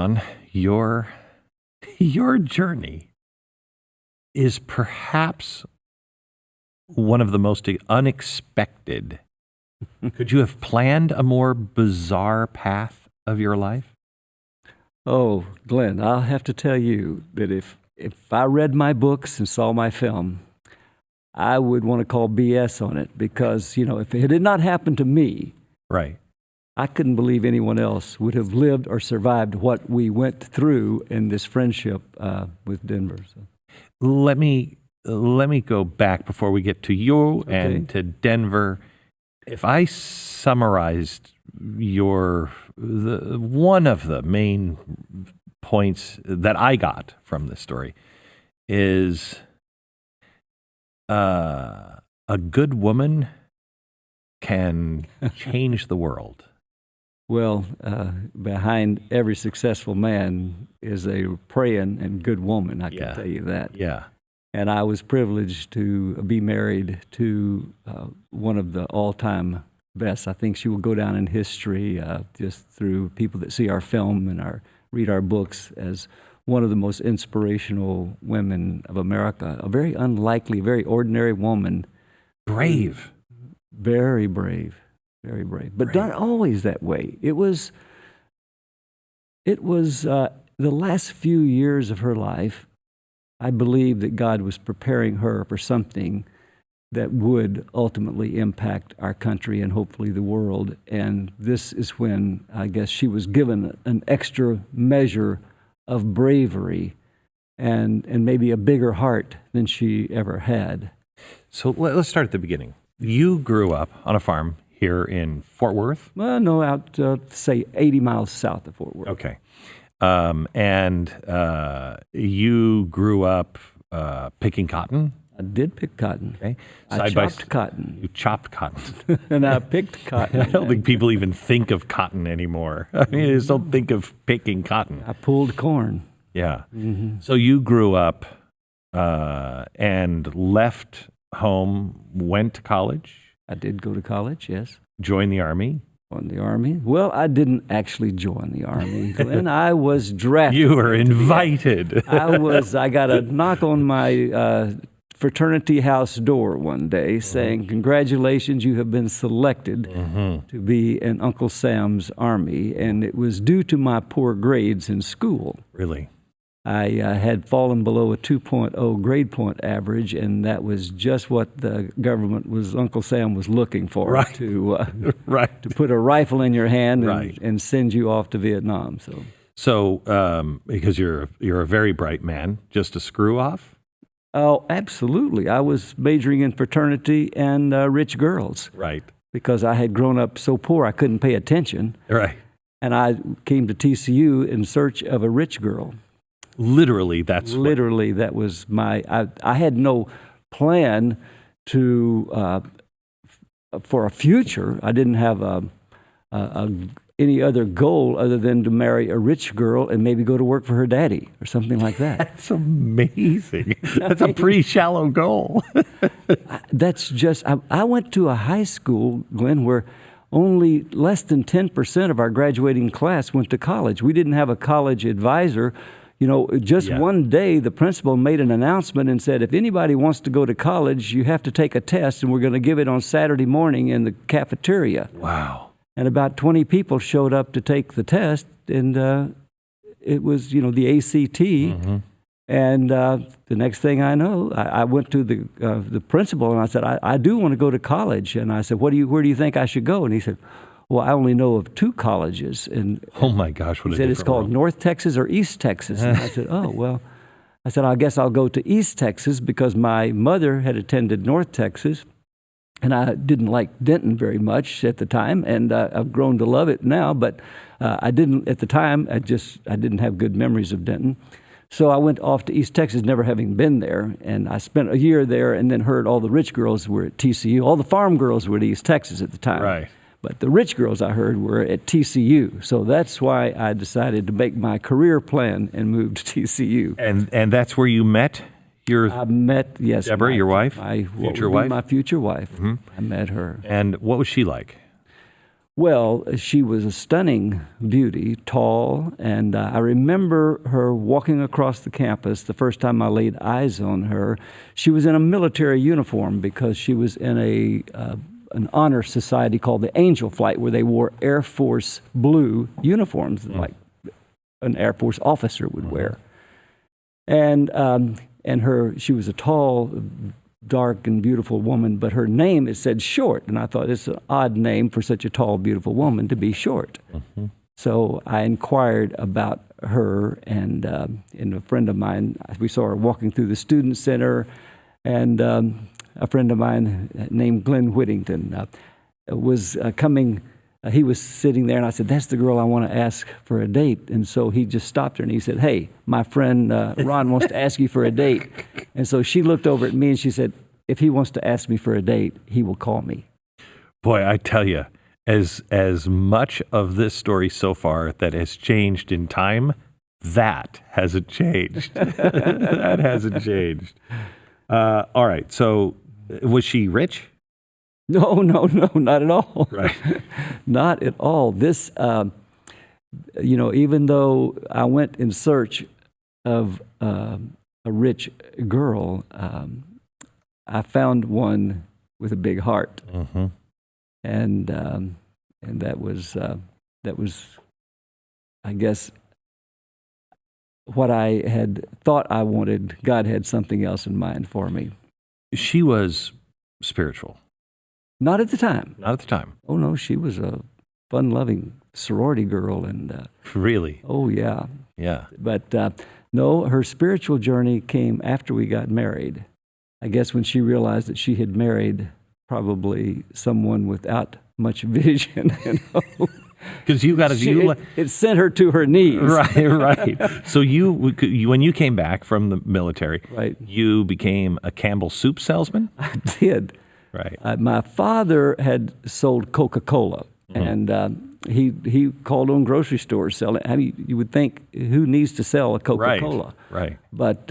John, your journey is perhaps one of the most unexpected. Could you have planned a more bizarre path of your life? Oh, Glenn, I'll have to tell you that if I read my books and saw my film, I would want to call BS on it because, if it had not happened to me, Right. I couldn't believe anyone else would have lived or survived what we went through in this friendship with Denver. So. Let me go back before we get to you and to Denver. If I summarized one of the main points that I got from this story is a good woman can change the world. Well, behind every successful man is a praying and good woman, I can tell you that. Yeah. And I was privileged to be married to one of the all-time best. I think she will go down in history just through people that see our film and read our books as one of the most inspirational women of America. A very unlikely, very ordinary woman. Brave. Very brave. Very brave. But not always that way. It was the last few years of her life, I believe that God was preparing her for something that would ultimately impact our country and hopefully the world. And this is when I guess she was given an extra measure of bravery and maybe a bigger heart than she ever had. So let's start at the beginning. You grew up on a farm here in Fort Worth? Well, no, out, say, 80 miles south of Fort Worth. Okay. And you grew up picking cotton? I did pick cotton. Okay. I chopped cotton. You chopped cotton. And I picked cotton. I don't think people even think of cotton anymore. I mean, they just don't think of picking cotton. I pulled corn. Yeah. Mm-hmm. So you grew up and left home, went to college? I did go to college, yes. Joined the Army? Joined the Army? Well, I didn't actually join the Army, Glenn. I was drafted. You were invited. I got a knock on my fraternity house door one day saying, congratulations, you have been selected to be in Uncle Sam's Army. And it was due to my poor grades in school. Really? I had fallen below a 2.0 grade point average, and that was just what the government Uncle Sam was looking for, right. to right. to put a rifle in your hand right. and send you off to Vietnam. So because you're a very bright man, just a screw off? Oh, absolutely. I was majoring in fraternity and rich girls. Right. Because I had grown up so poor I couldn't pay attention. Right. And I came to TCU in search of a rich girl. Literally, that was my. I had no plan to for a future. I didn't have any other goal other than to marry a rich girl and maybe go to work for her daddy or something like that. That's amazing. That's a pretty shallow goal. That's just. I went to a high school, Glenn, where only less than 10% of our graduating class went to college. We didn't have a college advisor. One day the principal made an announcement and said, if anybody wants to go to college, you have to take a test, and we're going to give it on Saturday morning in the cafeteria. Wow. And about 20 people showed up to take the test, and it was, the ACT. Mm-hmm. And the next thing I know, I went to the principal, and I said, I do want to go to college. And I said, where do you think I should go? And he said, well, I only know of 2 colleges. And oh my gosh, what he said it's called world. North Texas or East Texas. And I said, oh, well, I guess I'll go to East Texas because my mother had attended North Texas. And I didn't like Denton very much at the time, and I've grown to love it now. But I didn't at the time. I didn't have good memories of Denton. So I went off to East Texas, never having been there, and I spent a year there and then heard all the rich girls were at TCU. All the farm girls were at East Texas at the time. Right. But the rich girls I heard were at TCU. So that's why I decided to make my career plan and move to TCU. And that's where you met Deborah, your wife? My future wife. Mm-hmm. I met her. And what was she like? Well, she was a stunning beauty, tall, and I remember her walking across the campus the first time I laid eyes on her. She was in a military uniform because she was in an honor society called the Angel Flight, where they wore Air Force blue uniforms, like an Air Force officer would wear. And she was a tall, dark and beautiful woman, but her name, it said Short, and I thought it's an odd name for such a tall, beautiful woman to be Short. So I inquired about her, and a friend of mine, we saw her walking through the student center, and a friend of mine named Glenn Whittington was coming. He was sitting there, and I said, "That's the girl I want to ask for a date." And so he just stopped her, and he said, "Hey, my friend Ron wants to ask you for a date." And so she looked over at me, and she said, "If he wants to ask me for a date, he will call me." Boy, I tell you, as much of this story so far that has changed in time, that hasn't changed. That hasn't changed. All right, so was she rich? No, not at all. Right. Not at all. This, even though I went in search of a rich girl, I found one with a big heart, and that was, I guess, what I had thought I wanted. God had something else in mind for me. She was spiritual. Not at the time. Not at the time. Oh, no, she was a fun-loving sorority girl. And really? Oh, yeah. Yeah. But no, her spiritual journey came after we got married. I guess when she realized that she had married probably someone without much vision. Because you got to... It sent her to her knees. Right. So you, when you came back from the military, right, you became a Campbell soup salesman? I did. Right. My father had sold Coca-Cola, and he called on grocery stores selling. I mean, you would think, who needs to sell a Coca-Cola? Right. But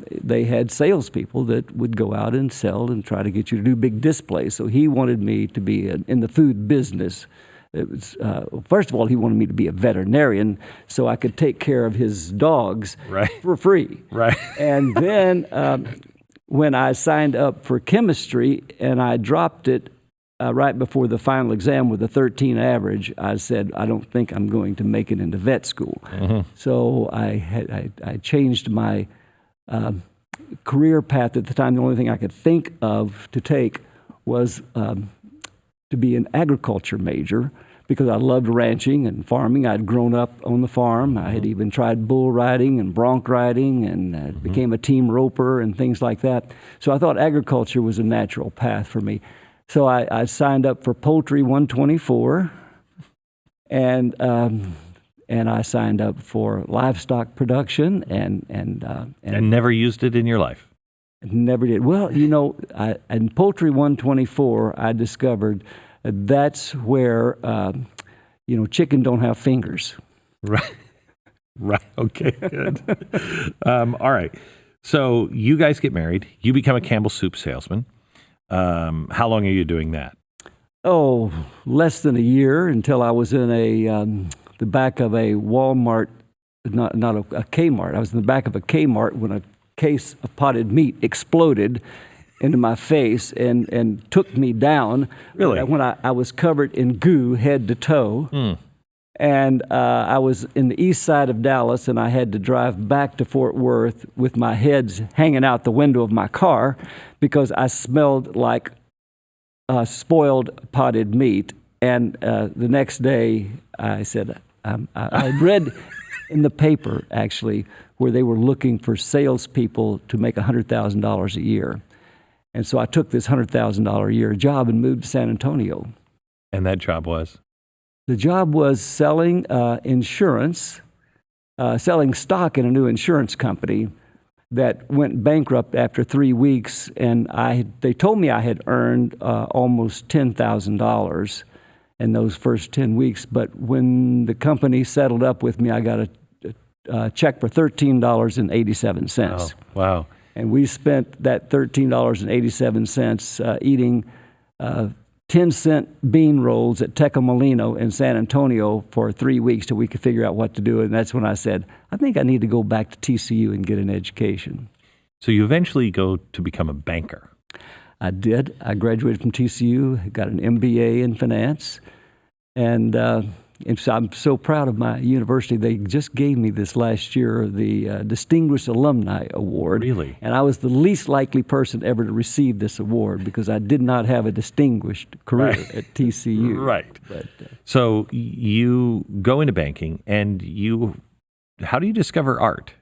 they had salespeople that would go out and sell and try to get you to do big displays. So he wanted me to be in the food business. It was, first of all, he wanted me to be a veterinarian so I could take care of his dogs for free. Right. And then when I signed up for chemistry and I dropped it right before the final exam with a 13 average, I said, I don't think I'm going to make it into vet school. So I changed my career path at the time. The only thing I could think of to take was to be an agriculture major, because I loved ranching and farming. I'd grown up on the farm. I had even tried bull riding and bronc riding, and became a team roper and things like that. So I thought agriculture was a natural path for me. So I signed up for Poultry 124, and I signed up for livestock production, and never used it in your life. Never did. Well, in Poultry 124, I discovered that's where, chicken don't have fingers. Right. Okay, good. All right. So you guys get married. You become a Campbell soup salesman. How long are you doing that? Oh, less than a year, until I was in the back of a Walmart, not a Kmart. I was in the back of a Kmart when a case of potted meat exploded into my face and took me down. Really? When I was covered in goo head to toe. And I was in the east side of Dallas, and I had to drive back to Fort Worth with my heads hanging out the window of my car because I smelled like spoiled potted meat. And the next day, I said, I read in the paper, actually, where they were looking for salespeople to make $100,000 a year. And so I took this $100,000 a year job and moved to San Antonio. And that job was? The job was selling insurance, selling stock in a new insurance company that went bankrupt after 3 weeks. And they told me I had earned almost $10,000 in those first 10 weeks. But when the company settled up with me, I got a check for $13.87. Oh, wow. And we spent that $13.87 eating 10-cent bean rolls at Tecomolino in San Antonio for 3 weeks till we could figure out what to do. And that's when I said, I think I need to go back to TCU and get an education. So you eventually go to become a banker. I did. I graduated from TCU, got an MBA in finance, and so I'm so proud of my university. They just gave me this last year the Distinguished Alumni Award. Really? And I was the least likely person ever to receive this award because I did not have a distinguished career at TCU. Right. But, so you go into banking, and how do you discover art?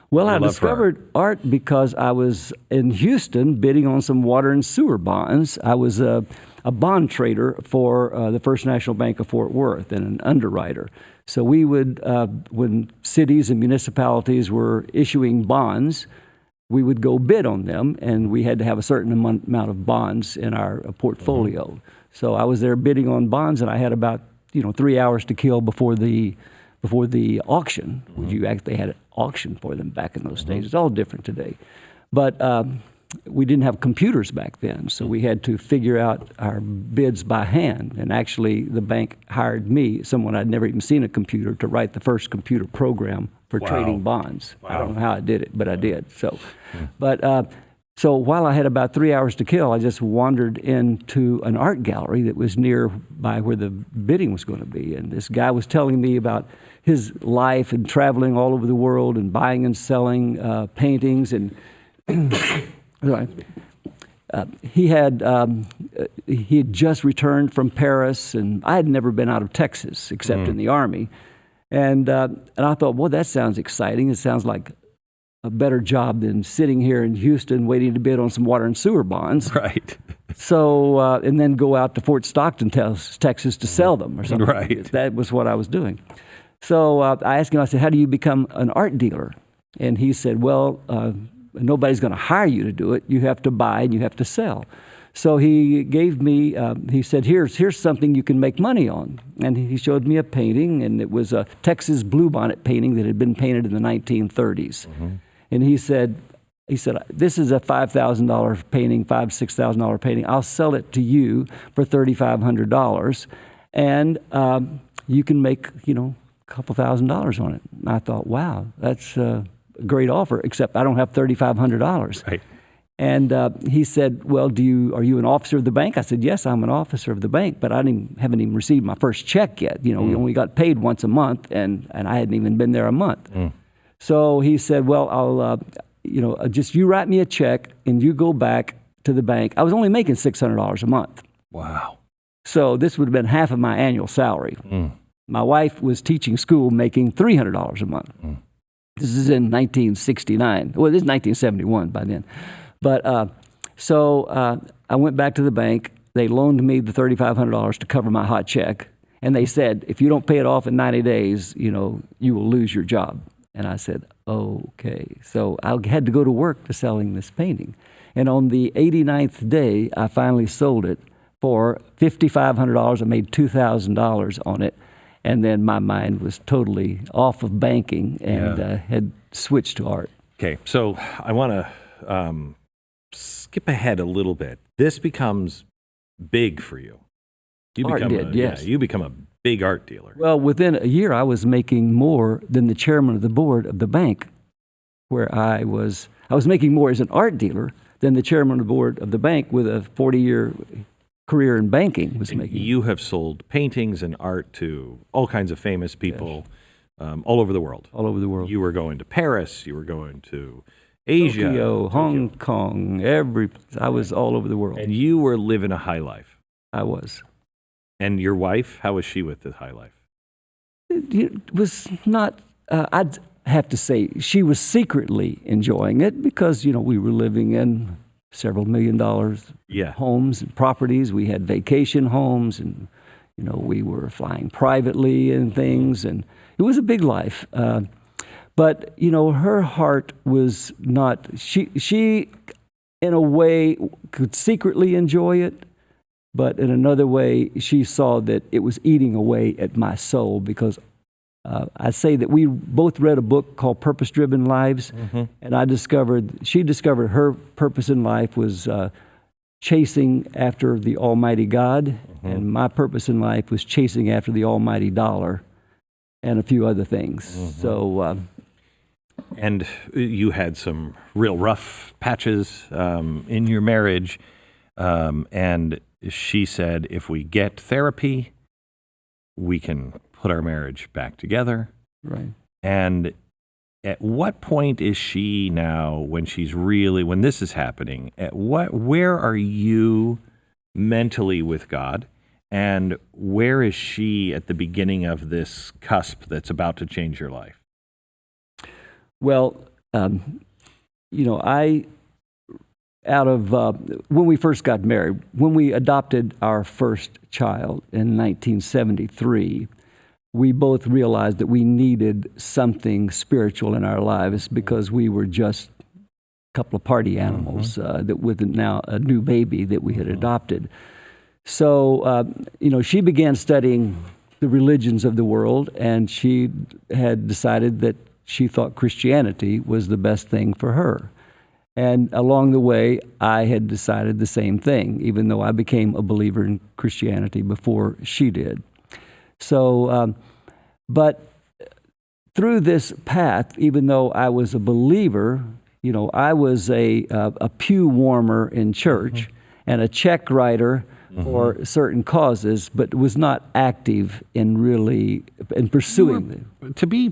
Well, I discovered art because I was in Houston bidding on some water and sewer bonds. I was a bond trader for the First National Bank of Fort Worth and an underwriter. So we would, when cities and municipalities were issuing bonds, we would go bid on them, and we had to have a certain amount of bonds in our portfolio. Mm-hmm. So I was there bidding on bonds, and I had about 3 hours to kill before the auction. Mm-hmm. You actually had an auction for them back in those days. It's all different today. But we didn't have computers back then, so we had to figure out our bids by hand. And actually, the bank hired me, someone I'd never even seen a computer, to write the first computer program for trading bonds. Wow. I don't know how I did it, but I did. So, So while I had about 3 hours to kill, I just wandered into an art gallery that was nearby where the bidding was going to be. And this guy was telling me about his life and traveling all over the world and buying and selling paintings. And he had just returned from Paris, and I had never been out of Texas except in the Army. And I thought, well, that sounds exciting. It sounds like a better job than sitting here in Houston waiting to bid on some water and sewer bonds. Right. So, and then go out to Fort Stockton, Texas to sell them or something. Right. That was what I was doing. So I asked him, I said, how do you become an art dealer? And he said, well, nobody's going to hire you to do it. You have to buy and you have to sell. So he gave me, he said, here's something you can make money on. And he showed me a painting, and it was a Texas bluebonnet painting that had been painted in the 1930s. Mm-hmm. And he said, this is a $5,000 painting, $6,000 painting. I'll sell it to you for $3,500, and you can make, a couple $1,000s on it. And I thought, wow, that's a great offer, except I don't have $3,500. Right. And he said, well, are you an officer of the bank? I said, yes, I'm an officer of the bank, but I haven't even received my first check yet. We only got paid once a month, and I hadn't even been there a month. So he said, well, I'll, just you write me a check and you go back to the bank. I was only making $600 a month. Wow. So this would have been half of my annual salary. My wife was teaching school making $300 a month. This is in 1969. Well, this is 1971 by then. But so I went back to the bank. They loaned me the $3,500 to cover my hot check. And they said, if you don't pay it off in 90 days, you will lose your job. And I said, okay. So I had to go to work to selling this painting. And on the 89th day, I finally sold it for $5,500. I made $2,000 on it. And then my mind was totally off of banking and had switched to art. Okay, so I want to skip ahead a little bit. This becomes big for you. Yes. You become a big art dealer. Well, within a year, I was making more than the chairman of the board of the bank, where I was making more as an art dealer than the chairman of the board of the bank with a 40-year career in banking was making. You have sold paintings and art to all kinds of famous people all over the world. All over the world. You were going to Paris. You were going to Asia. Tokyo, Hong Kong, I was all over the world. And you were living a high life. I was. And your wife, how was she with the high life? It was not, I'd have to say, she was secretly enjoying it because, we were living in several $1 million homes and properties. We had vacation homes, and, we were flying privately and things, and it was a big life. But, her heart was not, she in a way could secretly enjoy it, but in another way, she saw that it was eating away at my soul because I say that we both read a book called Purpose Driven Lives, and she discovered her purpose in life was chasing after the Almighty God, and my purpose in life was chasing after the almighty dollar and a few other things. So, And you had some real rough patches in your marriage, and she said, if we get therapy, we can put our marriage back together. right. And at what point is she now, when this is happening, where are you mentally with God? And where is she at the beginning of this cusp that's about to change your life? Well, when we first got married, when we adopted our first child in 1973, we both realized that we needed something spiritual in our lives because we were just a couple of party animals that with now a new baby that we had adopted. So, she began studying the religions of the world, and she had decided that she thought Christianity was the best thing for her. And along the way, I had decided the same thing, even though I became a believer in Christianity before she did. So, but through this path, even though I was a believer, I was a pew warmer in church and a check writer for certain causes, but was not active in pursuing them. To be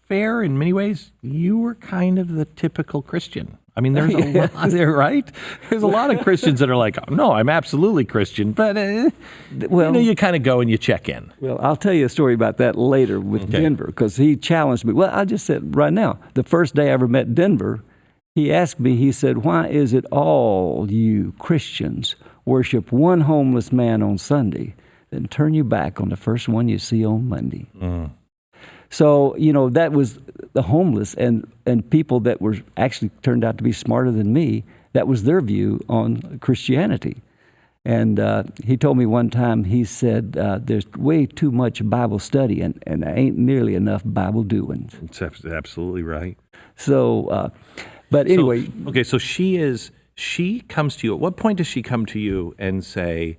fair, in many ways, you were kind of the typical Christian. I mean, there's a lot there, right? There's a lot of Christians that are like, oh, no, I'm absolutely Christian, but you kind of go and you check in. Well, I'll tell you a story about that later with Denver, because he challenged me. Well, I just said right now, the first day I ever met Denver, he asked me, he said, why is it all you Christians worship one homeless man on Sunday, then turn your back on the first one you see on Monday? So, that was the homeless and people that were actually turned out to be smarter than me. That was their view on Christianity. And he told me one time, he said, there's way too much Bible study and there ain't nearly enough Bible doing. That's absolutely right. So, but anyway. So she comes to you. At what point does she come to you and say,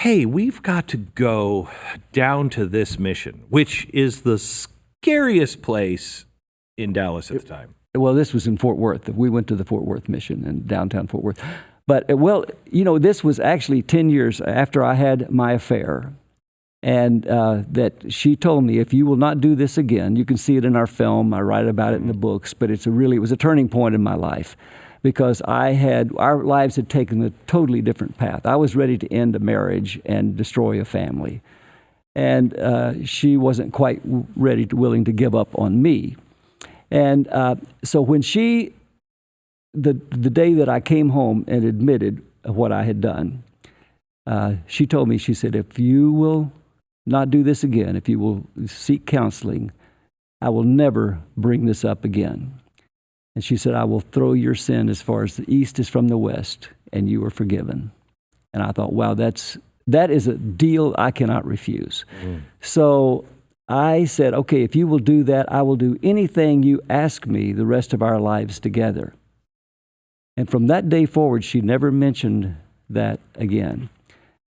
hey, we've got to go down to this mission, which is the scariest place in Dallas at the time? Well, this was in Fort Worth. We went to the Fort Worth mission in downtown Fort Worth. But, this was actually 10 years after I had my affair. And that she told me, if you will not do this again, you can see it in our film, I write about it in the books, but it was a turning point in my life. Because our lives had taken a totally different path. I was ready to end a marriage and destroy a family. And she wasn't quite willing to give up on me. And so when the day that I came home and admitted what I had done, she told me, she said, if you will not do this again, if you will seek counseling, I will never bring this up again. And she said, I will throw your sin as far as the east is from the west, and you are forgiven. And I thought, wow, that is a deal I cannot refuse. So I said, okay, if you will do that, I will do anything you ask me the rest of our lives together. And from that day forward, she never mentioned that again.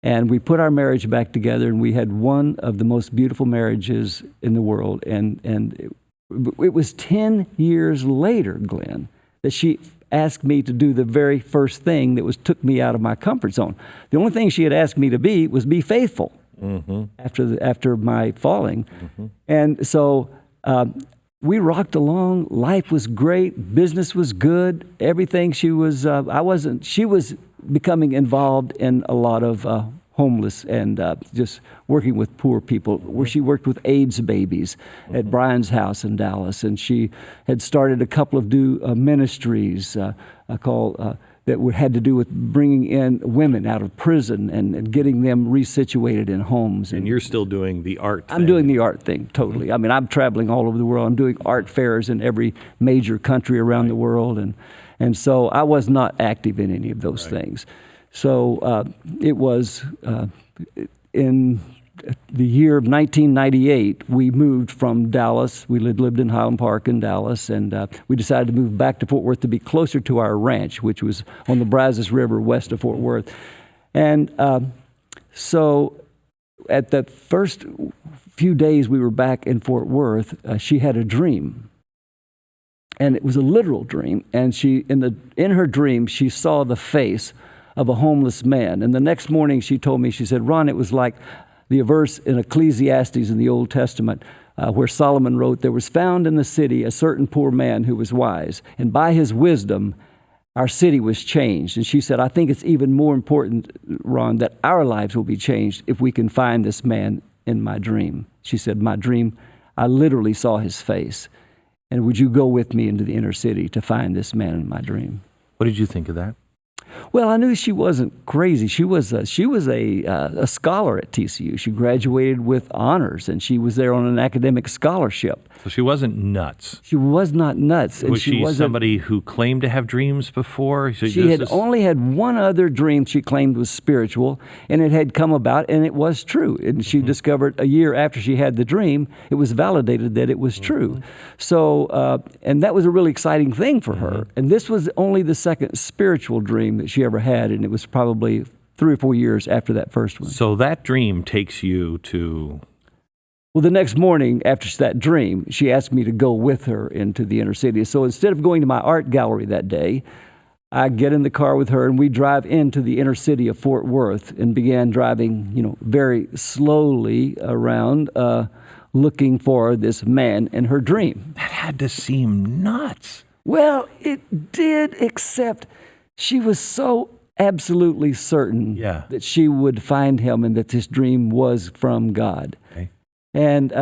And we put our marriage back together, and we had one of the most beautiful marriages in the world. And it was 10 years later, Glenn, that she asked me to do the very first thing that took me out of my comfort zone. The only thing she had asked me to be was be faithful after my falling. And so we rocked along. Life was great. Business was good. Everything she was becoming involved in a lot of homeless and just working with poor people, where she worked with AIDS babies at Brian's house in Dallas. And she had started a couple of ministries that had to do with bringing in women out of prison and getting them resituated in homes. And you're still doing the art thing. I'm doing the art thing, totally. I mean, I'm traveling all over the world. I'm doing art fairs in every major country around the world. And so I was not active in any of those things. So it was in the year of 1998, we moved from Dallas. We lived in Highland Park in Dallas, and we decided to move back to Fort Worth to be closer to our ranch, which was on the Brazos River west of Fort Worth. And so at the first few days we were back in Fort Worth, she had a dream. And it was a literal dream. And in her dream, she saw the face of a homeless man. And the next morning she told me, she said, Ron, it was like the verse in Ecclesiastes in the Old Testament where Solomon wrote, there was found in the city a certain poor man who was wise. And by his wisdom, our city was changed. And she said, I think it's even more important, Ron, that our lives will be changed if we can find this man in my dream. She said, my dream, I literally saw his face. And would you go with me into the inner city to find this man in my dream? What did you think of that? Well, I knew she wasn't crazy. She was a scholar at TCU. She graduated with honors, and she was there on an academic scholarship. So she wasn't nuts. She was not nuts. Was she somebody who claimed to have dreams before? She had only had one other dream she claimed was spiritual, and it had come about, and it was true. And she discovered a year after she had the dream, it was validated that it was true. So, and that was a really exciting thing for her. And this was only the second spiritual dream that she ever had, and it was probably 3 or 4 years after that first one. So that dream takes you to... Well, the next morning after that dream, she asked me to go with her into the inner city. So instead of going to my art gallery that day, I get in the car with her and we drive into the inner city of Fort Worth and began driving, very slowly around, looking for this man in her dream. That had to seem nuts. Well, it did, except she was so absolutely certain that she would find him and that this dream was from God. Okay. And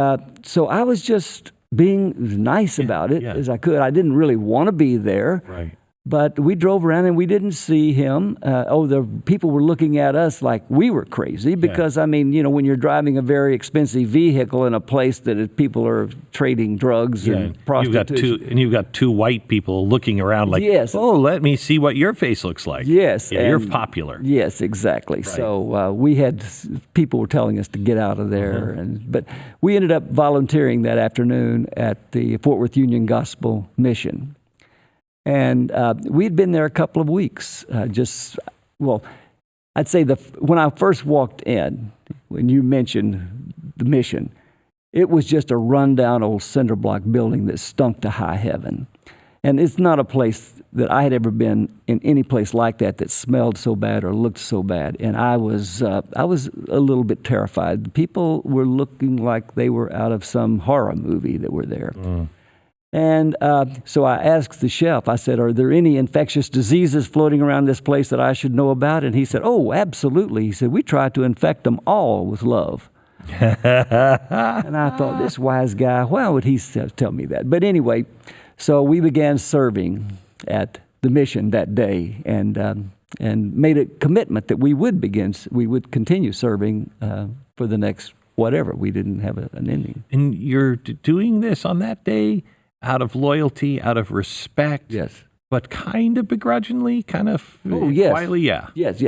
so I was just being nice about it as I could. I didn't really want to be there. Right. But we drove around and we didn't see him. The people were looking at us like we were crazy because, when you're driving a very expensive vehicle in a place that people are trading drugs and prostitution. You've got two white people looking around like, let me see what your face looks like. Yes. Yeah, you're popular. Yes, exactly. Right. So we had people were telling us to get out of there. But we ended up volunteering that afternoon at the Fort Worth Union Gospel Mission. And we'd been there a couple of weeks. I'd say when I first walked in, when you mentioned the mission, it was just a rundown old cinder block building that stunk to high heaven. And it's not a place that I had ever been in any place like that smelled so bad or looked so bad. And I was a little bit terrified. The people were looking like they were out of some horror movie that were there. And so I asked the chef, I said, are there any infectious diseases floating around this place that I should know about? And he said, oh, absolutely. He said, we try to infect them all with love. And I thought, this wise guy, why would he tell me that? But anyway, so we began serving at the mission that day and made a commitment that we would continue serving for the next whatever. We didn't have an ending. And you're doing this on that day out of loyalty, out of respect. Yes. But kind of begrudgingly, quietly, Yes.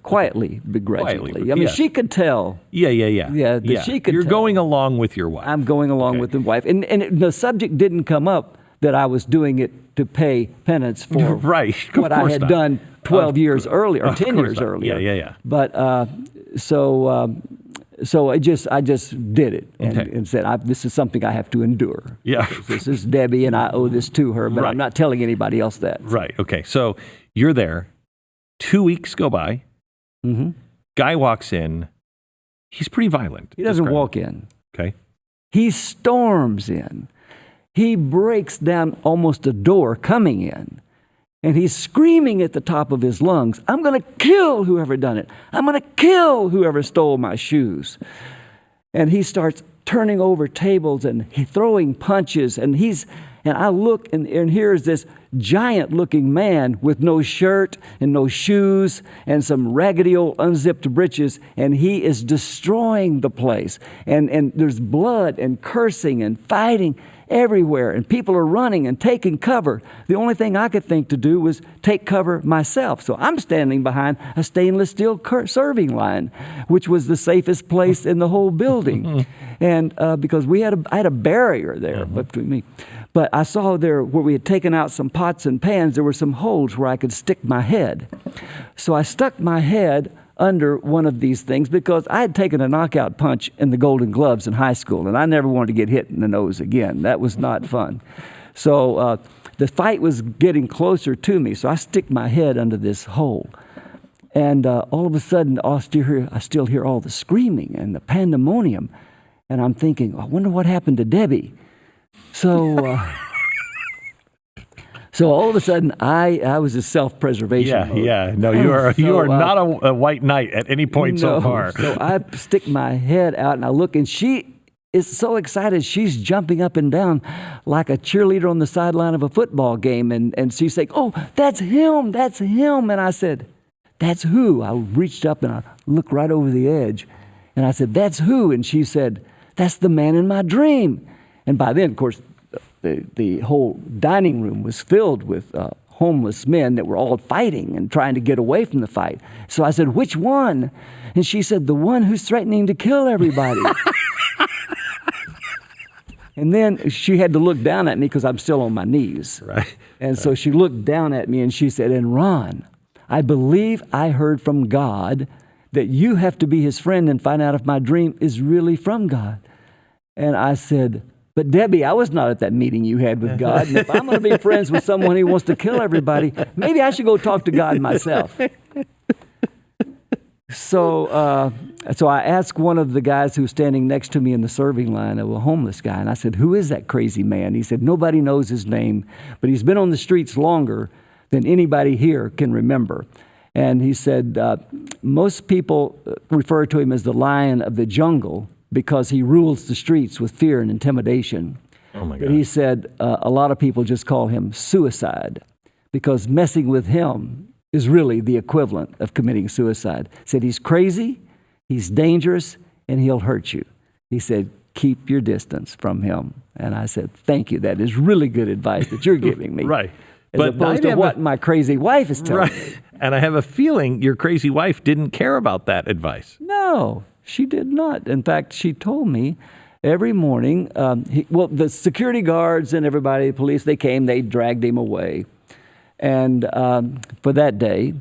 Quietly, begrudgingly. She could tell. Yeah. She could You're tell. going along with your wife. I'm going along with the wife. And the subject didn't come up that I was doing it to pay penance for what I had done 12 years earlier, or 10 years earlier. Yeah. But so I just did it and said, this is something I have to endure. Yeah. This is Debbie, and I owe this to her, but I'm not telling anybody else that. Right. Okay. So you're there. 2 weeks go by. Guy walks in. He's pretty violent. He doesn't walk in. Okay. He storms in. He breaks down almost a door coming in. And he's screaming at the top of his lungs, I'm going to kill whoever done it. I'm going to kill whoever stole my shoes. And he starts turning over tables and throwing punches. And I look, and here's this giant-looking man with no shirt and no shoes and some raggedy old unzipped breeches, and he is destroying the place. And there's blood and cursing and fighting everywhere, and people are running and taking cover. The only thing I could think to do was take cover myself. So I'm standing behind a stainless steel serving line, which was the safest place in the whole building. And because I had a barrier there between me. But I saw there where we had taken out some pots and pans, there were some holes where I could stick my head. So I stuck my head under one of these things because I had taken a knockout punch in the Golden Gloves in high school, and I never wanted to get hit in the nose again. That was not fun. So the fight was getting closer to me, so I stick my head under this hole. And all of a sudden, I still hear all the screaming and the pandemonium. And I'm thinking, I wonder what happened to Debbie. So all of a sudden, I was a self-preservation mode. Yeah. No, you are not a white knight at any point so far. So I stick my head out and I look, and she is so excited. She's jumping up and down like a cheerleader on the sideline of a football game. And she's saying, oh, that's him. And I said, that's who? I reached up and I looked right over the edge. And I said, that's who? And she said, that's the man in my dream. And by then, of course, the whole dining room was filled with homeless men that were all fighting and trying to get away from the fight. So I said, which one? And she said, the one who's threatening to kill everybody. And then she had to look down at me because I'm still on my knees. Right. And so she looked down at me and she said, and Ron, I believe I heard from God that you have to be his friend and find out if my dream is really from God. And I said, but Debbie, I was not at that meeting you had with God. And if I'm going to be friends with someone who wants to kill everybody, maybe I should go talk to God myself. So I asked one of the guys who was standing next to me in the serving line, a homeless guy, and I said, who is that crazy man? He said, nobody knows his name, but he's been on the streets longer than anybody here can remember. And he said, most people refer to him as the lion of the jungle because he rules the streets with fear and intimidation. Oh my God. But he said a lot of people just call him suicide because messing with him is really the equivalent of committing suicide. He said he's crazy, he's dangerous, and he'll hurt you. He said, keep your distance from him. And I said, thank you. That is really good advice that you're giving me. Right. As opposed to what my crazy wife is telling me. And I have a feeling your crazy wife didn't care about that advice. No, she did not. In fact, she told me every morning, the security guards and everybody, the police, they came, they dragged him away and for that day.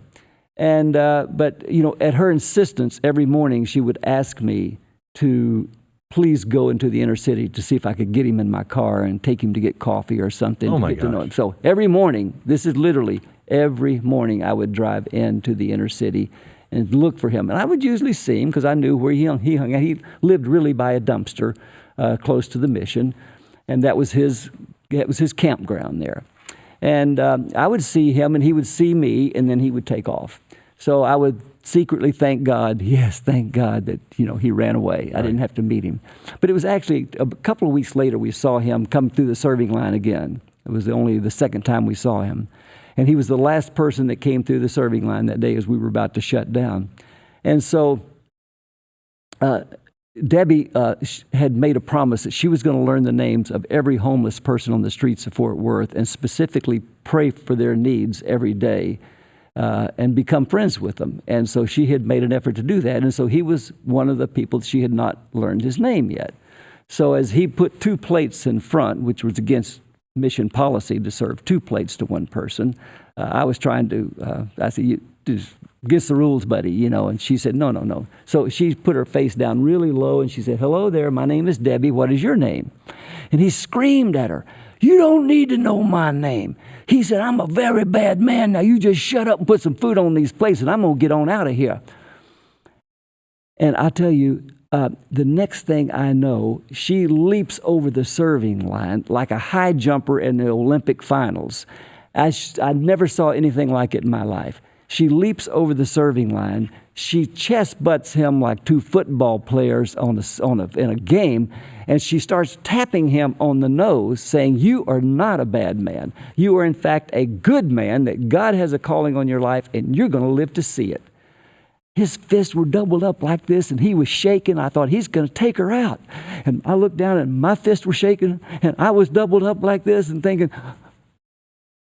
And but, at her insistence, every morning she would ask me to please go into the inner city to see if I could get him in my car and take him to get coffee or something to get to know him. So every morning, this is literally every morning I would drive into the inner city and look for him. And I would usually see him because I knew where he hung out. He lived really by a dumpster close to the mission, and that was his campground there. And I would see him, and he would see me, and then he would take off. So I would secretly thank God, yes, thank God that, he ran away. I didn't have to meet him. But it was actually a couple of weeks later we saw him come through the serving line again. It was only the second time we saw him. And he was the last person that came through the serving line that day as we were about to shut down. And so Debbie had made a promise that she was going to learn the names of every homeless person on the streets of Fort Worth and specifically pray for their needs every day. And become friends with them. And so she had made an effort to do that. And so he was one of the people she had not learned his name yet. So as he put 2 plates in front, which was against mission policy to serve 2 plates to one person, I was trying to, I said, against the rules, buddy, and she said, no. So she put her face down really low and she said, hello there, my name is Debbie, what is your name? And he screamed at her, you don't need to know my name. He said, I'm a very bad man. Now you just shut up and put some food on these plates and I'm going to get on out of here. And I tell you, the next thing I know, she leaps over the serving line like a high jumper in the Olympic finals. I never saw anything like it in my life. She leaps over the serving line. She chest butts him like two football players in a game, and she starts tapping him on the nose, saying, "You are not a bad man. You are, in fact, a good man, that God has a calling on your life, and you're going to live to see it." His fists were doubled up like this, and he was shaking. I thought, he's going to take her out. And I looked down, and my fists were shaking, and I was doubled up like this and thinking,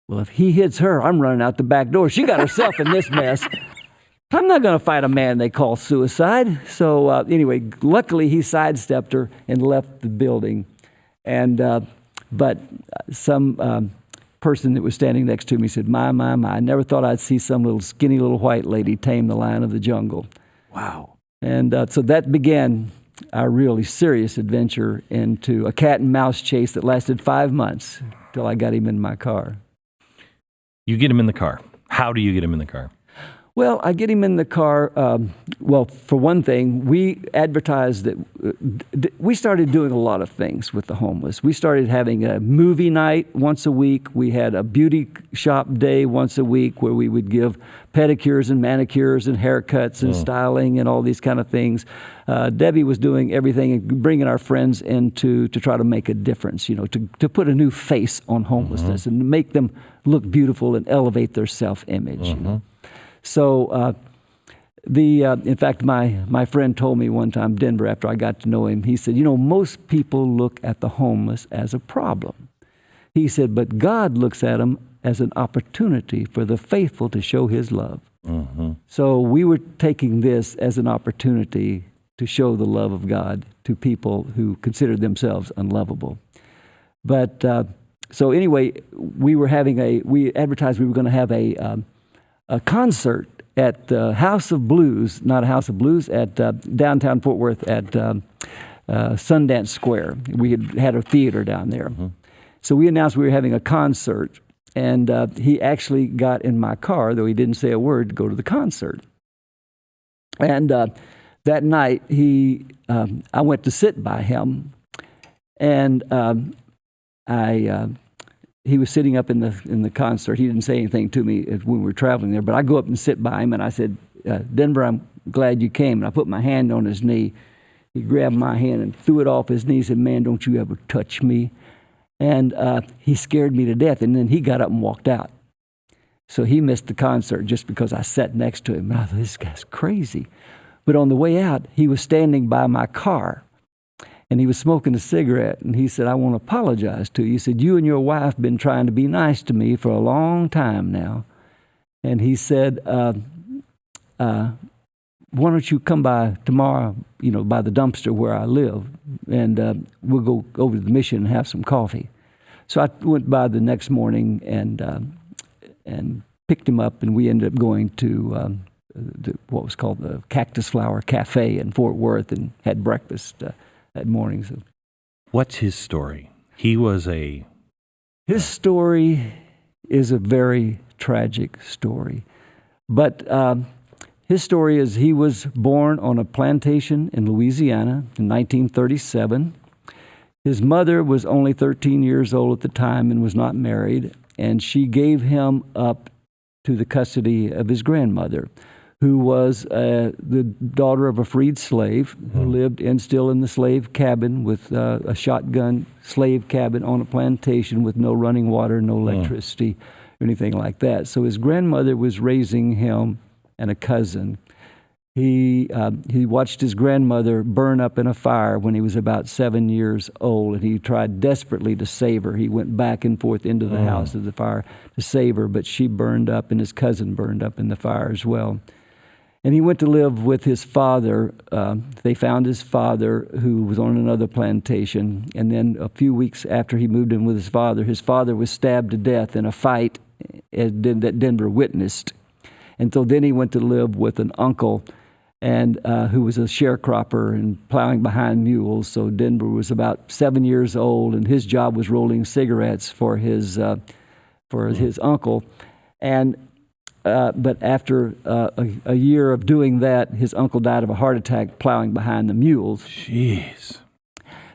well, if he hits her, I'm running out the back door. She got herself in this mess. I'm not going to fight a man they call suicide. So anyway, luckily he sidestepped her and left the building. But some person that was standing next to me said, my, I never thought I'd see some little skinny little white lady tame the lion of the jungle. Wow. And so that began our really serious adventure into a cat and mouse chase that lasted 5 months till I got him in my car. You get him in the car. How do you get him in the car? Well, I get him in the car. Well, for one thing, we advertised that we started doing a lot of things with the homeless. We started having a movie night once a week. We had a beauty shop day once a week where we would give pedicures and manicures and haircuts and styling and all these kind of things. Debbie was doing everything and bringing our friends in to try to make a difference, to put a new face on homelessness and make them look beautiful and elevate their self-image. So, in fact, my friend told me one time, Denver, after I got to know him, he said, most people look at the homeless as a problem. He said, but God looks at them as an opportunity for the faithful to show his love. So we were taking this as an opportunity to show the love of God to people who considered themselves unlovable. But, so anyway, we advertised we were going to have a concert at the House of Blues, not a House of Blues, at downtown Fort Worth at Sundance Square. We had a theater down there. So we announced we were having a concert, and he actually got in my car, though he didn't say a word, to go to the concert. And that night, I went to sit by him, and he was sitting up in the concert. He didn't say anything to me when we were traveling there, but I go up and sit by him, and I said, Denver, I'm glad you came. And I put my hand on his knee. He grabbed my hand and threw it off his knee and said, man, don't you ever touch me. And he scared me to death, and then he got up and walked out. So he missed the concert just because I sat next to him. And I thought, this guy's crazy. But on the way out, he was standing by my car, and he was smoking a cigarette, and he said, I want to apologize to you. He said, you and your wife have been trying to be nice to me for a long time now. And he said, why don't you come by tomorrow, by the dumpster where I live, and we'll go over to the Mission and have some coffee. So I went by the next morning and picked him up, and we ended up going to what was called the Cactus Flower Cafe in Fort Worth and had breakfast that morning. So, what's his story? His story is a very tragic story. But his story is he was born on a plantation in Louisiana in 1937. His mother was only 13 years old at the time and was not married, and she gave him up to the custody of his grandmother, who was the daughter of a freed slave who lived still in the slave cabin with a shotgun slave cabin on a plantation with no running water, no electricity, or anything like that. So his grandmother was raising him and a cousin. He watched his grandmother burn up in a fire when he was about 7 years old, and he tried desperately to save her. He went back and forth into the house of the fire to save her, but she burned up, and his cousin burned up in the fire as well. And he went to live with his father. They found his father, who was on another plantation. And then a few weeks after he moved in with his father was stabbed to death in a fight that Denver witnessed. And so then he went to live with an uncle and who was a sharecropper and plowing behind mules. So Denver was about 7 years old, and his job was rolling cigarettes for his uncle. And but after a year of doing that, his uncle died of a heart attack plowing behind the mules. Jeez.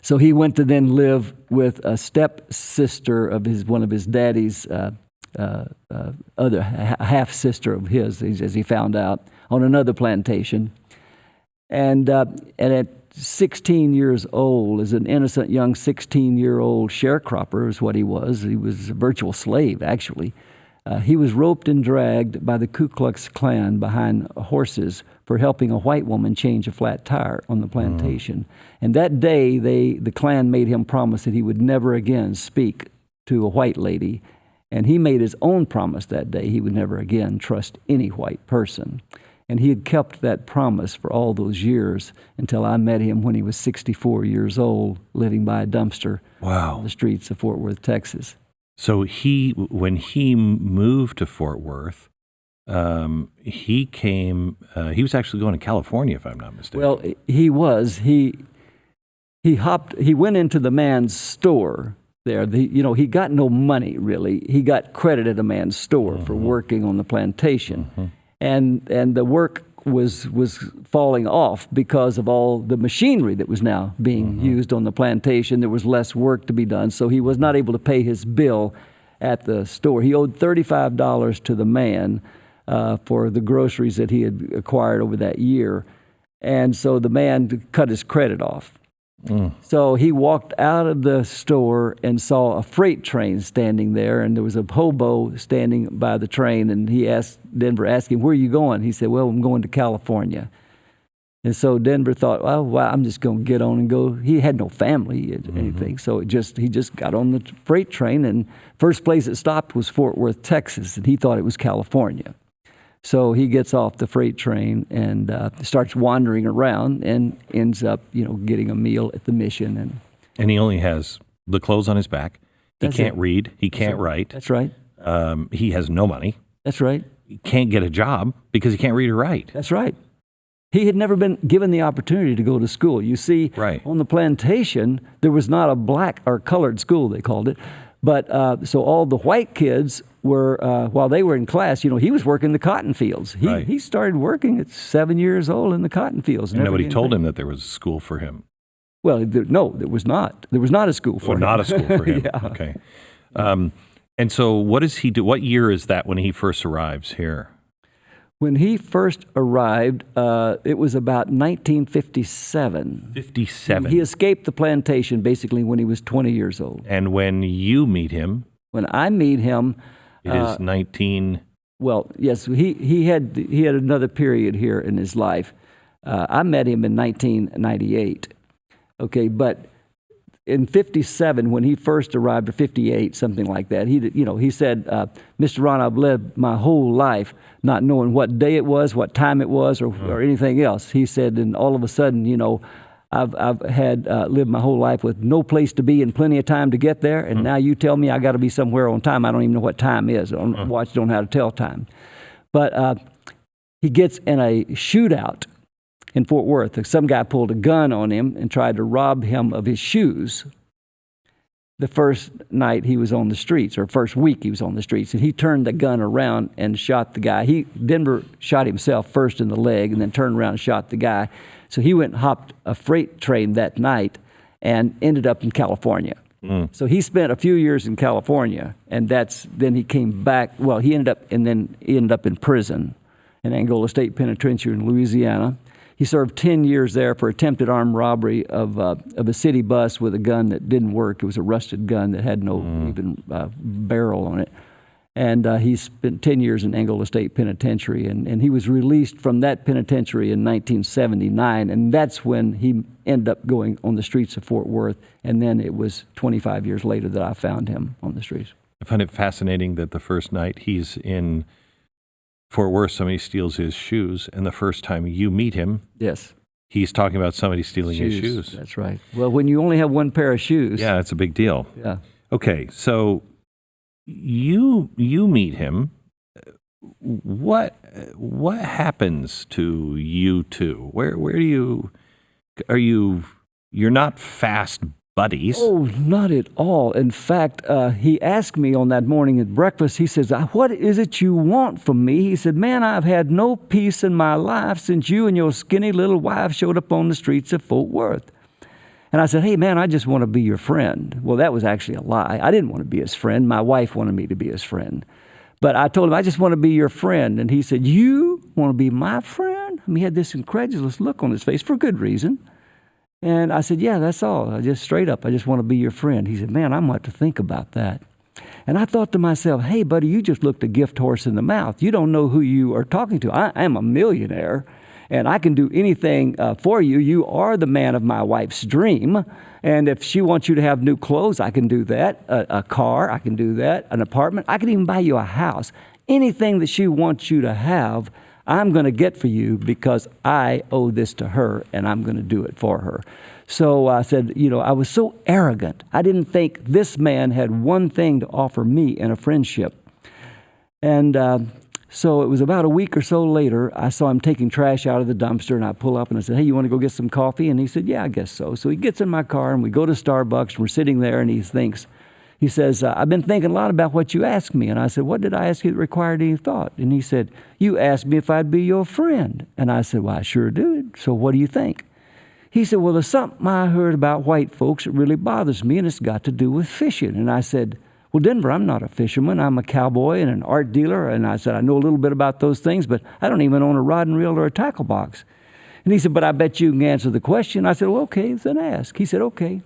So he went to then live with a stepsister of one of his daddy's other half sister of his, as he found out, on another plantation. And at 16 years old, as an innocent young 16-year-old sharecropper is what he was. He was a virtual slave, actually. He was roped and dragged by the Ku Klux Klan behind horses for helping a white woman change a flat tire on the plantation. And that day, the Klan made him promise that he would never again speak to a white lady. And he made his own promise that day he would never again trust any white person. And he had kept that promise for all those years until I met him when he was 64 years old, living by a dumpster on the streets of Fort Worth, Texas. So when he moved to Fort Worth, he was actually going to California, if I'm not mistaken. Well, he was. He went into the man's store there. He got no money, really. He got credit at a man's store for working on the plantation. And the work was falling off because of all the machinery that was now being used on the plantation. There was less work to be done, so he was not able to pay his bill at the store. He owed $35 to the man for the groceries that he had acquired over that year. And so the man cut his credit off. So he walked out of the store and saw a freight train standing there, and there was a hobo standing by the train, and Denver asked him, "Where are you going?" He said, "Well, I'm going to California." And so Denver thought, well, I'm just going to get on and go. He had no family or anything, so he just got on the freight train, and first place it stopped was Fort Worth, Texas, and he thought it was California. So he gets off the freight train and starts wandering around and ends up, getting a meal at the mission. And he only has the clothes on his back. He can't read. He can't write. That's right. He has no money. That's right. He can't get a job because he can't read or write. That's right. He had never been given the opportunity to go to school. You see, on the plantation, there was not a black or colored school, they called it. But so all the white kids were, while they were in class, he was working the cotton fields. He started working at 7 years old in the cotton fields. And nobody told him that there was a school for him. Well, no, there was not. There was not a school for him. Not a school for him. Yeah. Okay. And so what does he do? What year is that when he first arrives here? When he first arrived, it was about 1957. 57. He escaped the plantation basically when he was 20 years old. And when you meet him? When I meet him, it is 19. Well, yes, he had another period here in his life. I met him in 1998. Okay, but in 57, when he first arrived, or 58, something like that, he said, "Mr. Ron, I've lived my whole life not knowing what day it was, what time it was, or anything else." He said, and all of a sudden, I've had lived my whole life with no place to be and plenty of time to get there, and now you tell me I got to be somewhere on time. I don't even know what time is. Watch don't know how to tell time. But he gets in a shootout in Fort Worth. Some guy pulled a gun on him and tried to rob him of his shoes the first night he was on the streets, or first week he was on the streets. And he turned the gun around and shot the guy. Denver shot himself first in the leg and then turned around and shot the guy. So he went and hopped a freight train that night and ended up in California. So he spent a few years in California, and then he came back. Well, he ended up in prison in Angola State Penitentiary in Louisiana. He served 10 years there for attempted armed robbery of a city bus with a gun that didn't work. It was a rusted gun that had no even barrel on it. And he spent 10 years in Angola State Penitentiary. And he was released from that penitentiary in 1979. And that's when he ended up going on the streets of Fort Worth. And then it was 25 years later that I found him on the streets. I find it fascinating that the first night he's in Fort Worth, somebody steals his shoes, and the first time you meet him, he's talking about somebody stealing his shoes. That's right. Well, when you only have one pair of shoes. Yeah, it's a big deal. Yeah. Okay, so you meet him. What happens to you two? Where are you? You're not fast buddies. Oh, not at all. In fact, he asked me on that morning at breakfast, he says, "What is it you want from me?" He said, "Man, I've had no peace in my life since you and your skinny little wife showed up on the streets of Fort Worth." And I said, "Hey, man, I just want to be your friend." Well, that was actually a lie. I didn't want to be his friend. My wife wanted me to be his friend. But I told him, I just want to be your friend. And he said, you want to be my friend? I mean, he had this incredulous look on his face for good reason. And I said, yeah, that's all. I just straight up, I just want to be your friend. He said, man, I'm going to have to think about that. And I thought to myself, hey, buddy, you just looked a gift horse in the mouth. You don't know who you are talking to. I am a millionaire, and I can do anything for you. You are the man of my wife's dream. And if she wants you to have new clothes, I can do that. A car, I can do that. An apartment, I can even buy you a house. Anything that she wants you to have, I'm going to get for you because I owe this to her, and I'm going to do it for her. So I said, I was so arrogant. I didn't think this man had one thing to offer me in a friendship. And so it was about a week or so later, I saw him taking trash out of the dumpster, and I pull up and I said, hey, you want to go get some coffee? And he said, yeah, I guess so. So he gets in my car, and we go to Starbucks, and we're sitting there, and he says, I've been thinking a lot about what you asked me. And I said, what did I ask you that required any thought? And he said, you asked me if I'd be your friend. And I said, well, I sure did. So what do you think? He said, well, there's something I heard about white folks that really bothers me, and it's got to do with fishing. And I said, well, Denver, I'm not a fisherman. I'm a cowboy and an art dealer. And I said, I know a little bit about those things, but I don't even own a rod and reel or a tackle box. And he said, but I bet you can answer the question. I said, well, okay, then ask. He said, okay.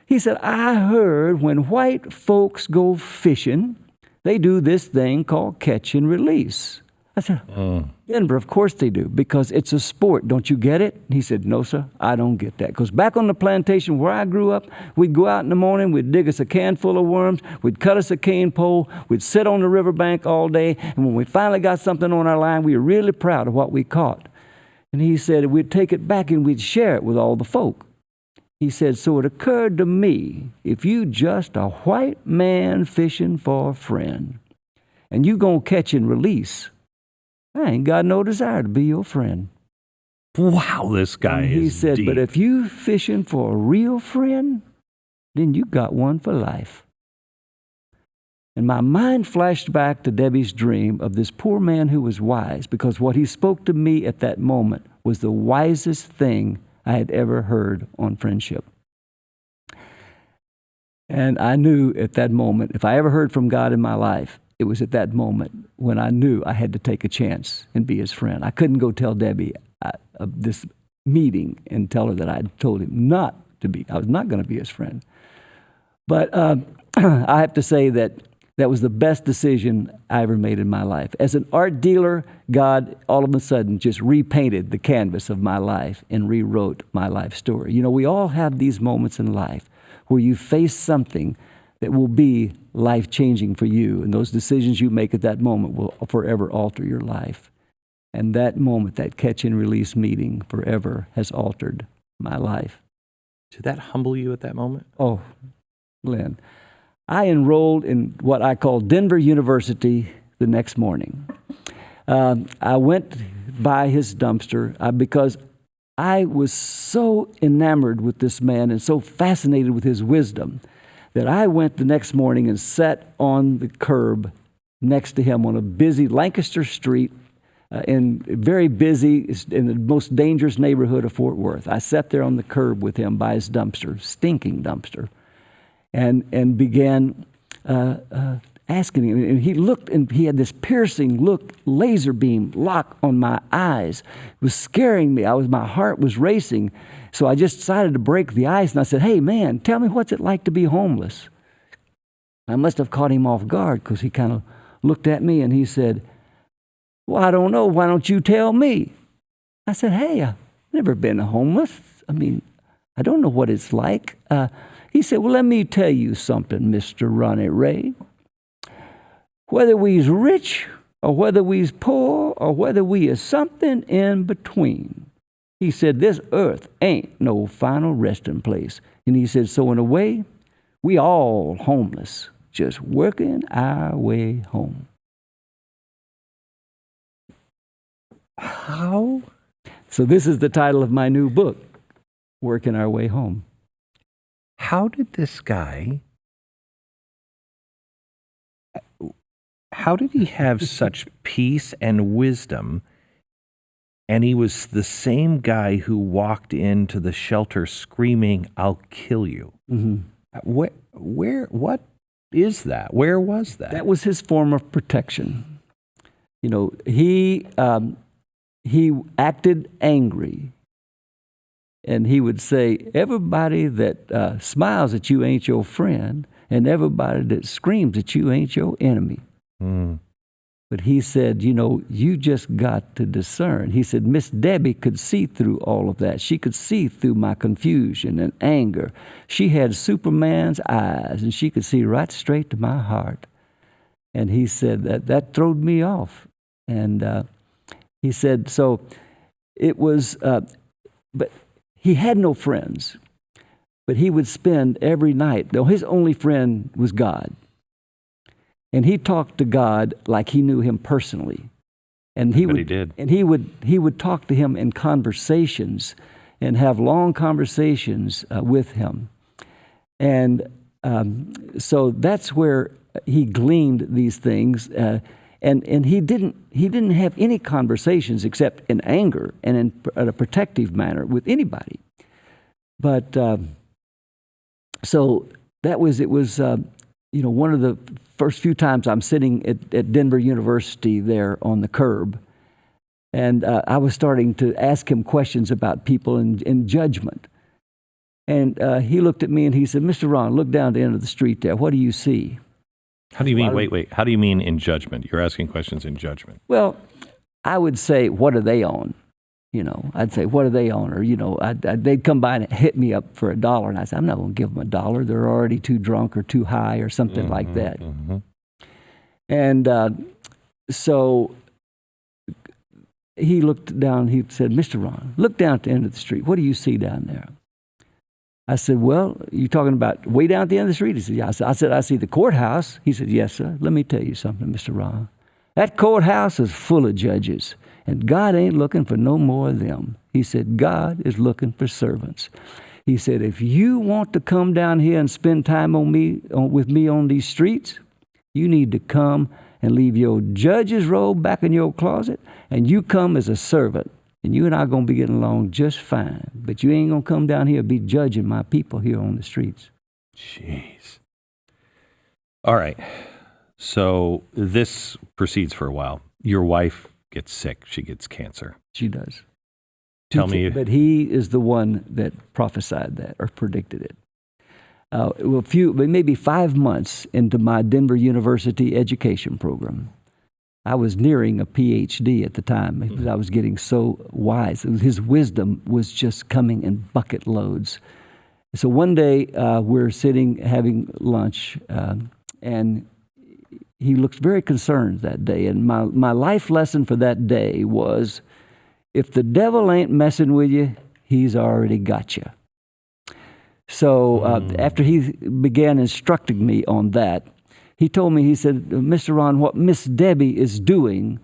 He said, I heard when white folks go fishing, they do this thing called catch and release. I said, Denver, of course they do, because it's a sport. Don't you get it? He said, no, sir, I don't get that. Because back on the plantation where I grew up, we'd go out in the morning, we'd dig us a can full of worms, we'd cut us a cane pole, we'd sit on the riverbank all day, and when we finally got something on our line, we were really proud of what we caught. And he said we'd take it back and we'd share it with all the folk. He said, so it occurred to me, if you just a white man fishing for a friend, and you gonna catch and release, I ain't got no desire to be your friend. Wow, this guy is He said, deep. but if you fishing for a real friend, then you got one for life. And my mind flashed back to Debbie's dream of this poor man who was wise, because what he spoke to me at that moment was the wisest thing I had ever heard on friendship. And I knew at that moment, if I ever heard from God in my life, it was at that moment when I knew I had to take a chance and be his friend. I couldn't go tell Debbie of this meeting and tell her that I had told him I was not going to be his friend. But I have to say that was the best decision I ever made in my life. As an art dealer, God all of a sudden just repainted the canvas of my life and rewrote my life story. We all have these moments in life where you face something that will be life-changing for you, and those decisions you make at that moment will forever alter your life. And that moment, that catch and release meeting forever has altered my life. Did that humble you at that moment? Oh, Glenn, I enrolled in what I call Denver University the next morning. I went by his dumpster because I was so enamored with this man and so fascinated with his wisdom that I went the next morning and sat on the curb next to him on a busy Lancaster Street, very busy, in the most dangerous neighborhood of Fort Worth. I sat there on the curb with him by his dumpster, stinking dumpster, and began asking him. And he looked, and he had this piercing look, laser beam lock on my eyes. It was scaring me. My heart was racing. So I just decided to break the ice, and I said, hey, man, tell me what's it like to be homeless? I must have caught him off guard because he kind of looked at me, and he said, well, I don't know. Why don't you tell me? I said, hey, I've never been homeless. I don't know what it's like. He said, well, let me tell you something, Mr. Ronnie Ray. Whether we's rich or whether we's poor or whether we is something in between, he said, this earth ain't no final resting place. And he said, so in a way, we all homeless, just working our way home. How? So this is the title of my new book, Working Our Way Home. How did this guy, how did he have such peace and wisdom? And he was the same guy who walked into the shelter screaming, I'll kill you. Mm-hmm. What is that? Where was that? That was his form of protection. You know, he acted angry, and he would say, everybody that smiles at you ain't your friend, and everybody that screams at you ain't your enemy. Mm. But he said, you know, you just got to discern. He said, Miss Debbie could see through all of that. She could see through my confusion and anger. She had Superman's eyes, and she could see right straight to my heart. And he said that throwed me off. And he said, so it was, but he had no friends. But he would spend every night, though his only friend was God. And he talked to God like he knew him personally. And he did. And he would talk to him in conversations and have long conversations with him. And so that's where he gleaned these things. And he didn't have any conversations except in anger and in a protective manner with anybody. But so it was one of the first few times I'm sitting at Denver University there on the curb, and I was starting to ask him questions about people in judgment. And he looked at me and he said, Mr. Ron, look down the end of the street there. What do you see? How do you mean, wait, how do you mean in judgment? You're asking questions in judgment. Well, I would say, what are they on? You know, I'd say, what are they on? Or, you know, they'd come by and hit me up for $1. And I said, I'm not going to give them $1. They're already too drunk or too high or something like that. Mm-hmm. And so he looked down, he said, Mr. Ron, look down at the end of the street. What do you see down there? I said, well, you talking about way down at the end of the street? He said, yeah. I said, I see the courthouse. He said, yes, sir. Let me tell you something, Mr. Ron. That courthouse is full of judges. And God ain't looking for no more of them. He said, God is looking for servants. He said, if you want to come down here and spend time with me on these streets, you need to come and leave your judge's robe back in your closet, and you come as a servant. And you and I are going to be getting along just fine. But you ain't going to come down here and be judging my people here on the streets. Jeez. All right. So this proceeds for a while. Your wife gets sick. She gets cancer. She does. Tell me. But he is the one that prophesied that or predicted it. Maybe 5 months into my Denver University education program, I was nearing a PhD at the time because I was getting so wise. His wisdom was just coming in bucket loads. So one day we're sitting having lunch, and he looked very concerned that day. And my life lesson for that day was, if the devil ain't messing with you, he's already got you. So after he began instructing me on that, he told me, he said, Mr. Ron, what Miss Debbie is doing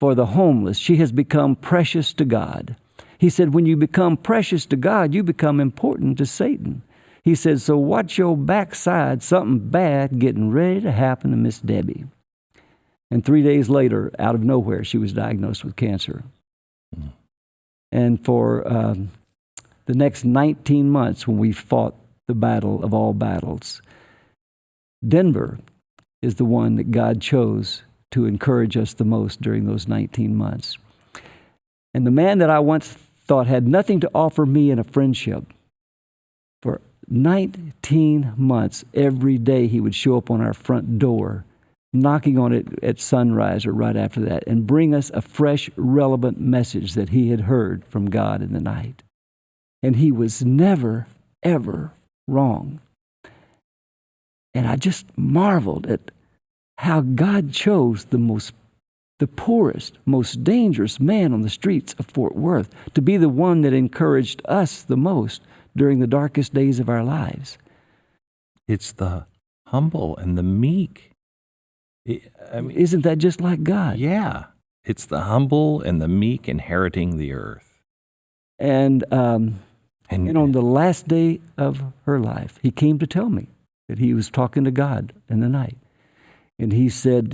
for the homeless, she has become precious to God. He said, when you become precious to God, you become important to Satan. He said, so watch your backside, something bad getting ready to happen to Miss Debbie. And 3 days later, out of nowhere, she was diagnosed with cancer. And for the next 19 months, when we fought the battle of all battles, Denver is the one that God chose to encourage us the most during those 19 months. And the man that I once thought had nothing to offer me in a friendship, for 19 months, every day he would show up on our front door, knocking on it at sunrise or right after that, and bring us a fresh, relevant message that he had heard from God in the night. And he was never, ever wrong. And I just marveled at how God chose the poorest, most dangerous man on the streets of Fort Worth to be the one that encouraged us the most during the darkest days of our lives. It's the humble and the meek. Isn't that just like God? Yeah. It's the humble and the meek inheriting the earth. And on the last day of her life, he came to tell me that he was talking to God in the night. And he said,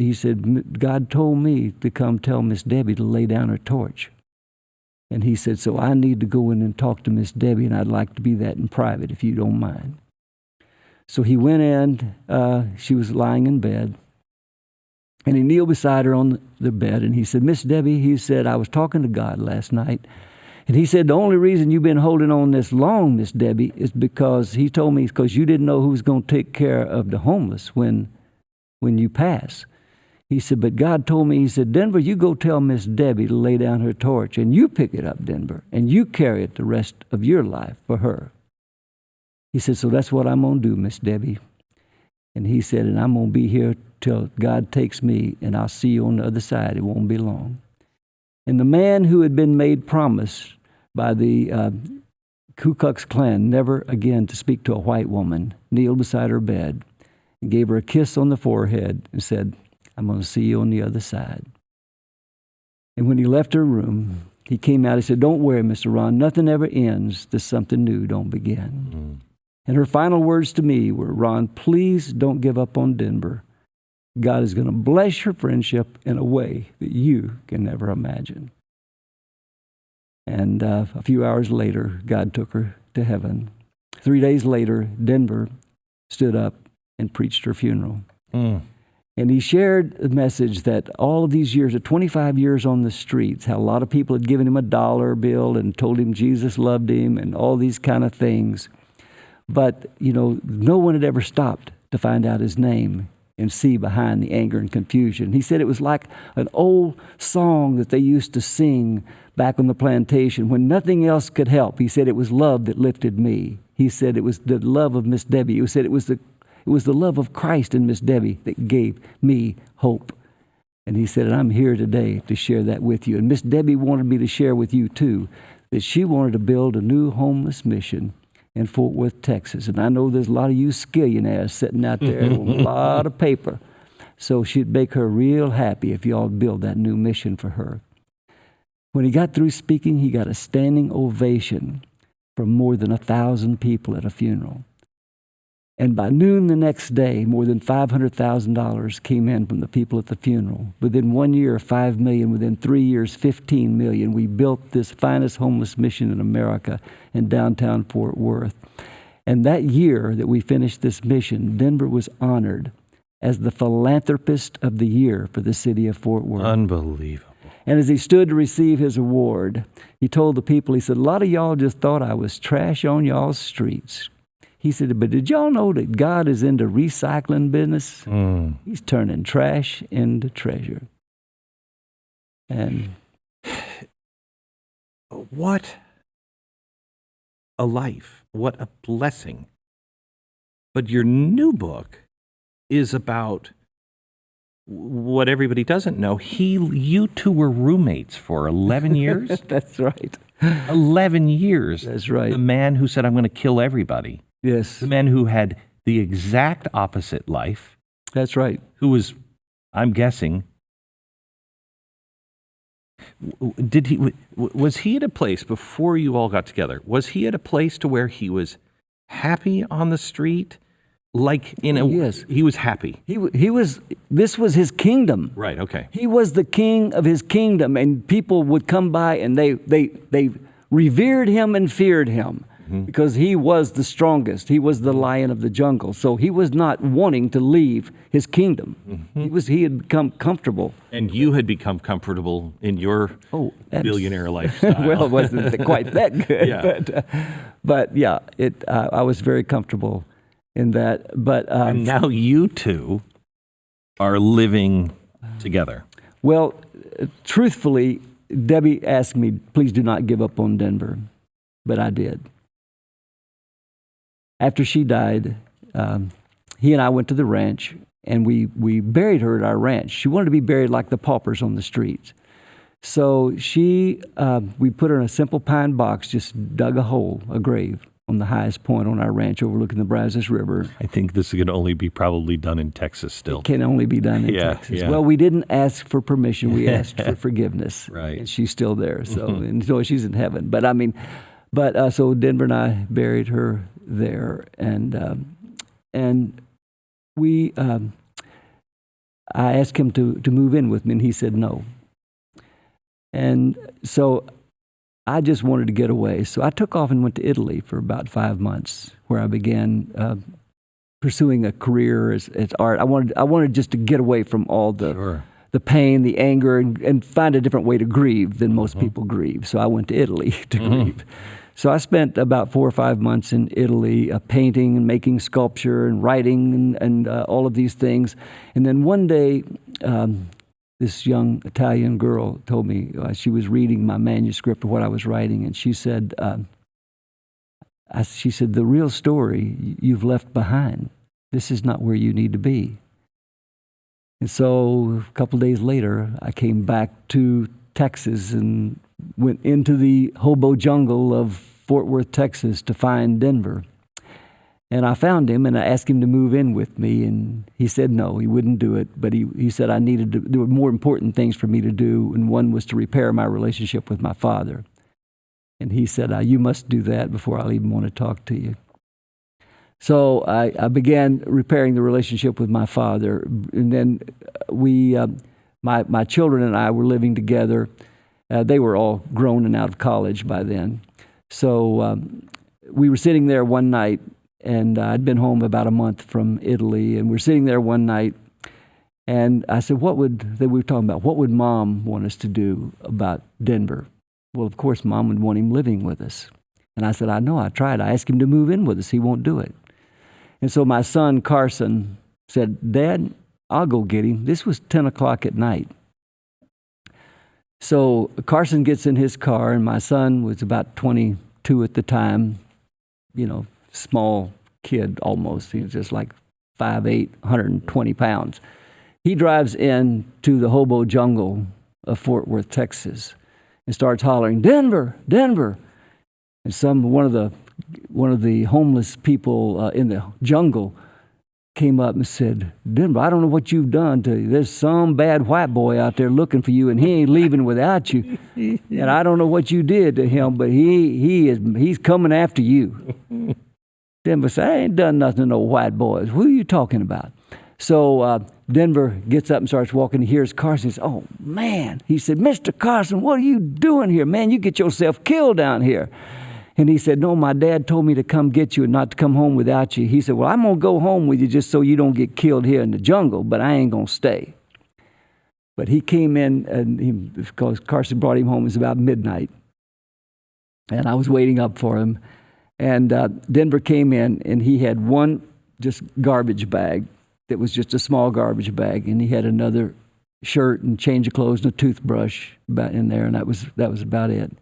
God told me to come tell Miss Debbie to lay down her torch. And he said, so I need to go in and talk to Miss Debbie, and I'd like to be that in private if you don't mind. So he went in. She was lying in bed. And he kneeled beside her on the bed, and he said, Miss Debbie, he said, I was talking to God last night. And he said, the only reason you've been holding on this long, Miss Debbie, is because he told me because you didn't know who was going to take care of the homeless when you pass. He said, but God told me, he said, Denver, you go tell Miss Debbie to lay down her torch, and you pick it up, Denver, and you carry it the rest of your life for her. He said, so that's what I'm going to do, Miss Debbie. And he said, and I'm going to be here till God takes me, and I'll see you on the other side. It won't be long. And the man who had been made promise by the Ku Klux Klan never again to speak to a white woman kneeled beside her bed and gave her a kiss on the forehead and said, I'm going to see you on the other side. And when he left her room, he came out and said, don't worry, Mr. Ron, nothing ever ends till something new don't begin. And her final words to me were, Ron, please don't give up on Denver. God is going to bless your friendship in a way that you can never imagine. And a few hours later, God took her to heaven. 3 days later, Denver stood up and preached her funeral. And he shared the message that all of these years, 25 years on the streets, how a lot of people had given him a dollar bill and told him Jesus loved him and all these kind of things. But, no one had ever stopped to find out his name and see behind the anger and confusion. He said it was like an old song that they used to sing back on the plantation when nothing else could help. He said it was love that lifted me. He said it was the love of Miss Debbie. He said it was the love of Christ in Miss Debbie that gave me hope. And he said, and I'm here today to share that with you. And Miss Debbie wanted me to share with you too, that she wanted to build a new homeless mission in Fort Worth, Texas. And I know there's a lot of you skillionaires sitting out there with a lot of paper. So she'd make her real happy if y'all build that new mission for her. When he got through speaking, he got a standing ovation from more than 1,000 people at a funeral. And by noon the next day, more than $500,000 came in from the people at the funeral. Within 1 year, $5 million. Within 3 years, $15 million. We built this finest homeless mission in America in downtown Fort Worth. And that year that we finished this mission, Denver was honored as the philanthropist of the year for the city of Fort Worth. Unbelievable. And as he stood to receive his award, he told the people, he said, a lot of y'all just thought I was trash on y'all's streets. He said, but did y'all know that God is into recycling business? He's turning trash into treasure. And what a life. What a blessing. But your new book is about what everybody doesn't know. You two were roommates for 11 years? That's right. 11 years. That's right. The man who said, I'm going to kill everybody. Yes. The man who had the exact opposite life. That's right. Who was, I'm guessing, was he at a place before you all got together? Was he at a place to where he was happy on the street? Yes. He was happy. He was, this was his kingdom. Right, okay. He was the king of his kingdom, and people would come by and they revered him and feared him. Because he was the strongest. He was the lion of the jungle. So he was not wanting to leave his kingdom. He had become comfortable. And you had become comfortable in your billionaire lifestyle. Well, it wasn't quite that good. Yeah. But yeah, I was very comfortable in that. But and now you two are living together. Well, truthfully, Debbie asked me, please do not give up on Denver. But I did. After she died, he and I went to the ranch, and we buried her at our ranch. She wanted to be buried like the paupers on the streets. So we put her in a simple pine box, just dug a grave on the highest point on our ranch overlooking the Brazos River. I think this is going to only be probably done in Texas still. It can only be done in Texas. Yeah. Well, we didn't ask for permission. We asked for forgiveness. Right. And she's still there. So she's in heaven. But so Denver and I buried her there, and we I asked him to move in with me, and he said no. And so I just wanted to get away. So I took off and went to Italy for about 5 months, where I began pursuing a career as art. I wanted just to get away from all Sure. the pain, the anger, and find a different way to grieve than most people grieve. So I went to Italy to grieve. So I spent about 4 or 5 months in Italy painting and making sculpture and writing and all of these things. And then one day, this young Italian girl told me, she was reading my manuscript of what I was writing, and she said, the real story you've left behind. This is not where you need to be. And so a couple of days later, I came back to Texas and went into the hobo jungle of Fort Worth, Texas to find Denver. And I found him and I asked him to move in with me, and he said no, he wouldn't do it. But he said there were more important things for me to do, and one was to repair my relationship with my father. And he said, you must do that before I'll even want to talk to you. So I began repairing the relationship with my father. And then my children and I were living together. They were all grown and out of college by then. So we were sitting there one night, and I'd been home about a month from Italy, and we're sitting there one night, and I said, we were talking about, what would Mom want us to do about Denver? Well, of course, Mom would want him living with us. And I said, I know, I tried. I asked him to move in with us. He won't do it. And so my son, Carson, said, Dad, I'll go get him. This was 10 o'clock at night. So Carson gets in his car, and my son was about 22 at the time, small kid almost. He was just like 5'8", 120 pounds. He drives in to the hobo jungle of Fort Worth, Texas, and starts hollering, Denver, Denver. And one of the homeless people in the jungle came up and said, Denver, I don't know what you've done to you. There's some bad white boy out there looking for you, and he ain't leaving without you. And I don't know what you did to him, but he's coming after you. Denver said, I ain't done nothing to no white boys. Who are you talking about? So Denver gets up and starts walking. He hears Carson. He says, oh, man. He said, Mr. Carson, what are you doing here? Man, you get yourself killed down here. And he said, no, my dad told me to come get you and not to come home without you. He said, well, I'm going to go home with you just so you don't get killed here in the jungle, but I ain't going to stay. But he came in, because Carson brought him home, it was about midnight. And I was waiting up for him. And Denver came in, and he had one just garbage bag that was just a small garbage bag, and he had another shirt and change of clothes and a toothbrush in there, and that was about it.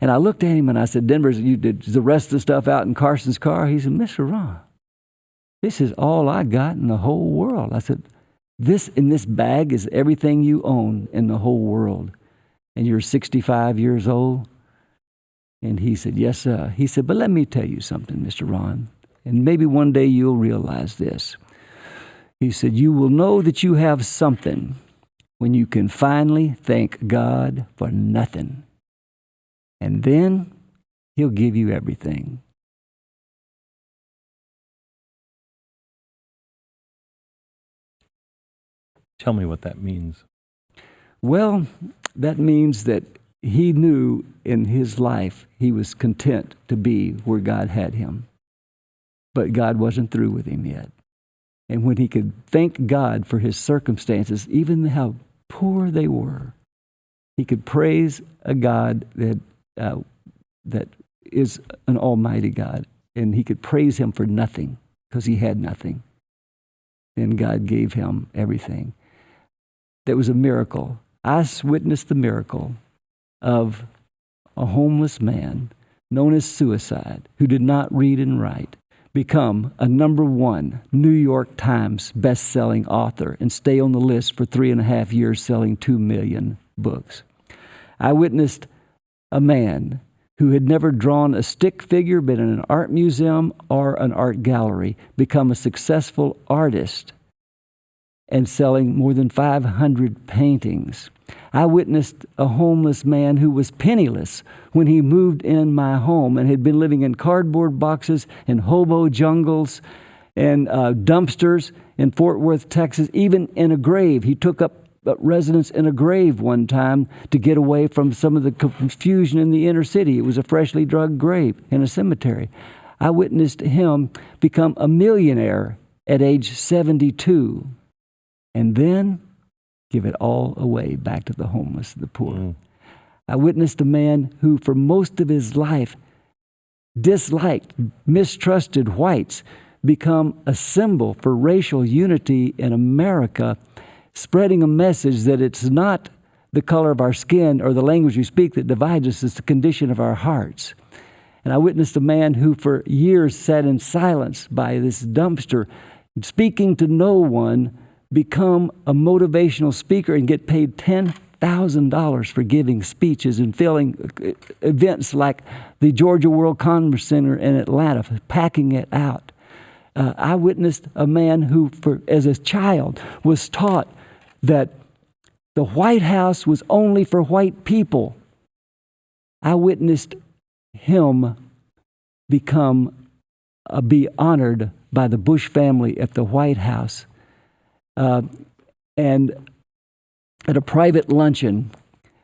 And I looked at him and I said, Denver, you did the rest of the stuff out in Carson's car? He said, Mr. Ron, this is all I got in the whole world. I said, in this bag is everything you own in the whole world. And you're 65 years old? And he said, yes, sir. He said, but let me tell you something, Mr. Ron, and maybe one day you'll realize this. He said, you will know that you have something when you can finally thank God for nothing. And then he'll give you everything. Tell me what that means. Well, that means that he knew in his life he was content to be where God had him. But God wasn't through with him yet. And when he could thank God for his circumstances, even how poor they were, he could praise a God that is an almighty God. And he could praise him for nothing because he had nothing. And God gave him everything. That was a miracle. I witnessed the miracle of a homeless man known as Suicide, who did not read and write, become a #1 New York Times best-selling author and stay on the list for 3.5 years selling 2 million books. I witnessed a man who had never drawn a stick figure, been in an art museum or an art gallery, become a successful artist and selling more than 500 paintings. I witnessed a homeless man who was penniless when he moved in my home and had been living in cardboard boxes in hobo jungles and dumpsters in Fort Worth, Texas, even in a grave. He took up residence in a grave one time to get away from some of the confusion in the inner city. It was a freshly dug grave in a cemetery. I witnessed him become a millionaire at age 72 and then give it all away back to the homeless and the poor. I witnessed a man who for most of his life disliked, mistrusted whites become a symbol for racial unity in America, spreading a message that it's not the color of our skin or the language we speak that divides us, it's the condition of our hearts. And I witnessed a man who for years sat in silence by this dumpster, speaking to no one, become a motivational speaker and get paid $10,000 for giving speeches and filling events like the Georgia World Congress Center in Atlanta, packing it out. I witnessed a man who, as a child, was taught that the White House was only for white people. I witnessed him be honored by the Bush family at the White House. And at a private luncheon,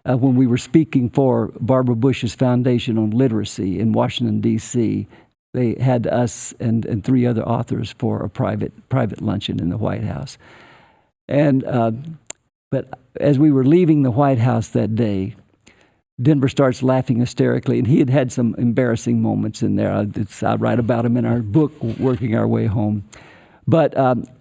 when we were speaking for Barbara Bush's Foundation on Literacy in Washington, D.C., they had us and three other authors for a private luncheon in the White House. But as we were leaving the White House that day, Denver starts laughing hysterically, and he had had some embarrassing moments in there. I write about him in our book, Working Our Way Home. But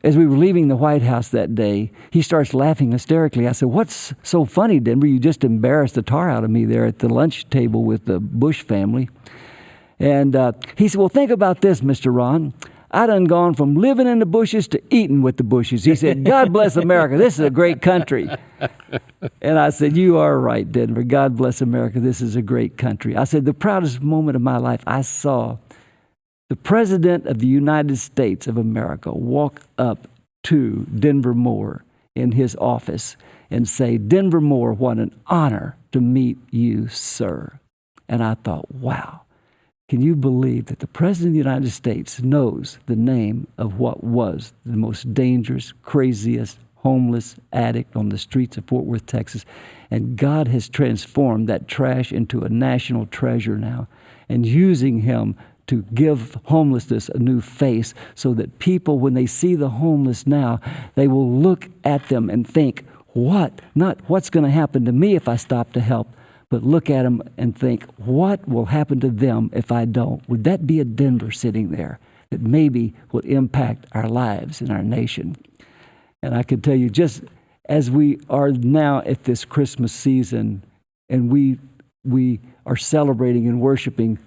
as we were leaving the White House that day, he starts laughing hysterically. I said, "What's so funny, Denver? You just embarrassed the tar out of me there at the lunch table with the Bush family." And he said, "Well, think about this, Mr. Ron. I done gone from living in the bushes to eating with the bushes." He said, "God bless America. This is a great country." And I said, "You are right, Denver. God bless America. This is a great country." I said, "The proudest moment of my life, I saw the President of the United States of America walk up to Denver Moore in his office and say, 'Denver Moore, what an honor to meet you, sir.'" And I thought, wow. Can you believe that the President of the United States knows the name of what was the most dangerous, craziest, homeless addict on the streets of Fort Worth, Texas? And God has transformed that trash into a national treasure now and using him to give homelessness a new face so that people, when they see the homeless now, they will look at them and think, not what's going to happen to me if I stop to help, but look at them and think, what will happen to them if I don't? Would that be a Denver sitting there that maybe will impact our lives and our nation? And I can tell you, just as we are now at this Christmas season, and we are celebrating and worshiping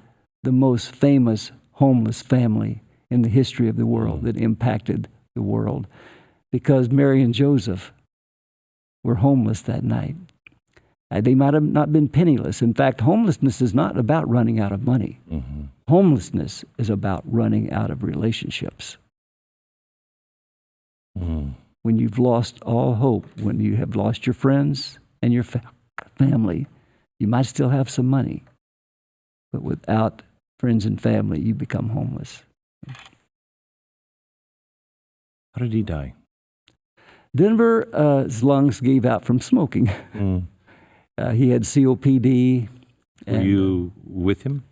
the most famous homeless family in the history of the world that impacted the world, because Mary and Joseph were homeless that night. They might have not been penniless. In fact, homelessness is not about running out of money. Mm-hmm. Homelessness is about running out of relationships. Mm. When you've lost all hope, when you have lost your friends and your family, you might still have some money, but without friends and family, you become homeless. How did he die? Denver's lungs gave out from smoking. Mm. He had COPD. Were you with him?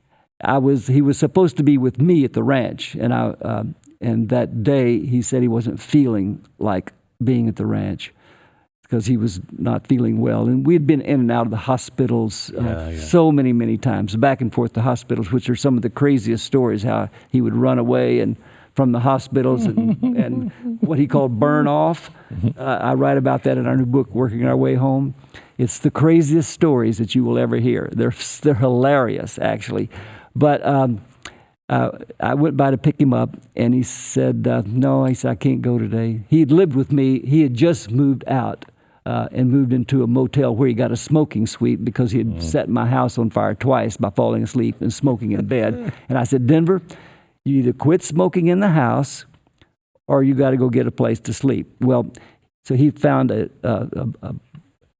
He was supposed to be with me at the ranch, and that day he said he wasn't feeling like being at the ranch because he was not feeling well. And we had been in and out of the hospitals so many times, back and forth to hospitals, which are some of the craziest stories, how he would run away and from the hospitals and what he called burn off. I write about that in our new book, Working Our Way Home. It's the craziest stories that you will ever hear. They're hilarious, actually. But I went by to pick him up, and he said, no, he said, I can't go today. He had lived with me. He had just moved out and moved into a motel where he got a smoking suite because he had set my house on fire twice by falling asleep and smoking in bed. And I said, Denver, you either quit smoking in the house or you got to go get a place to sleep. Well, so he found a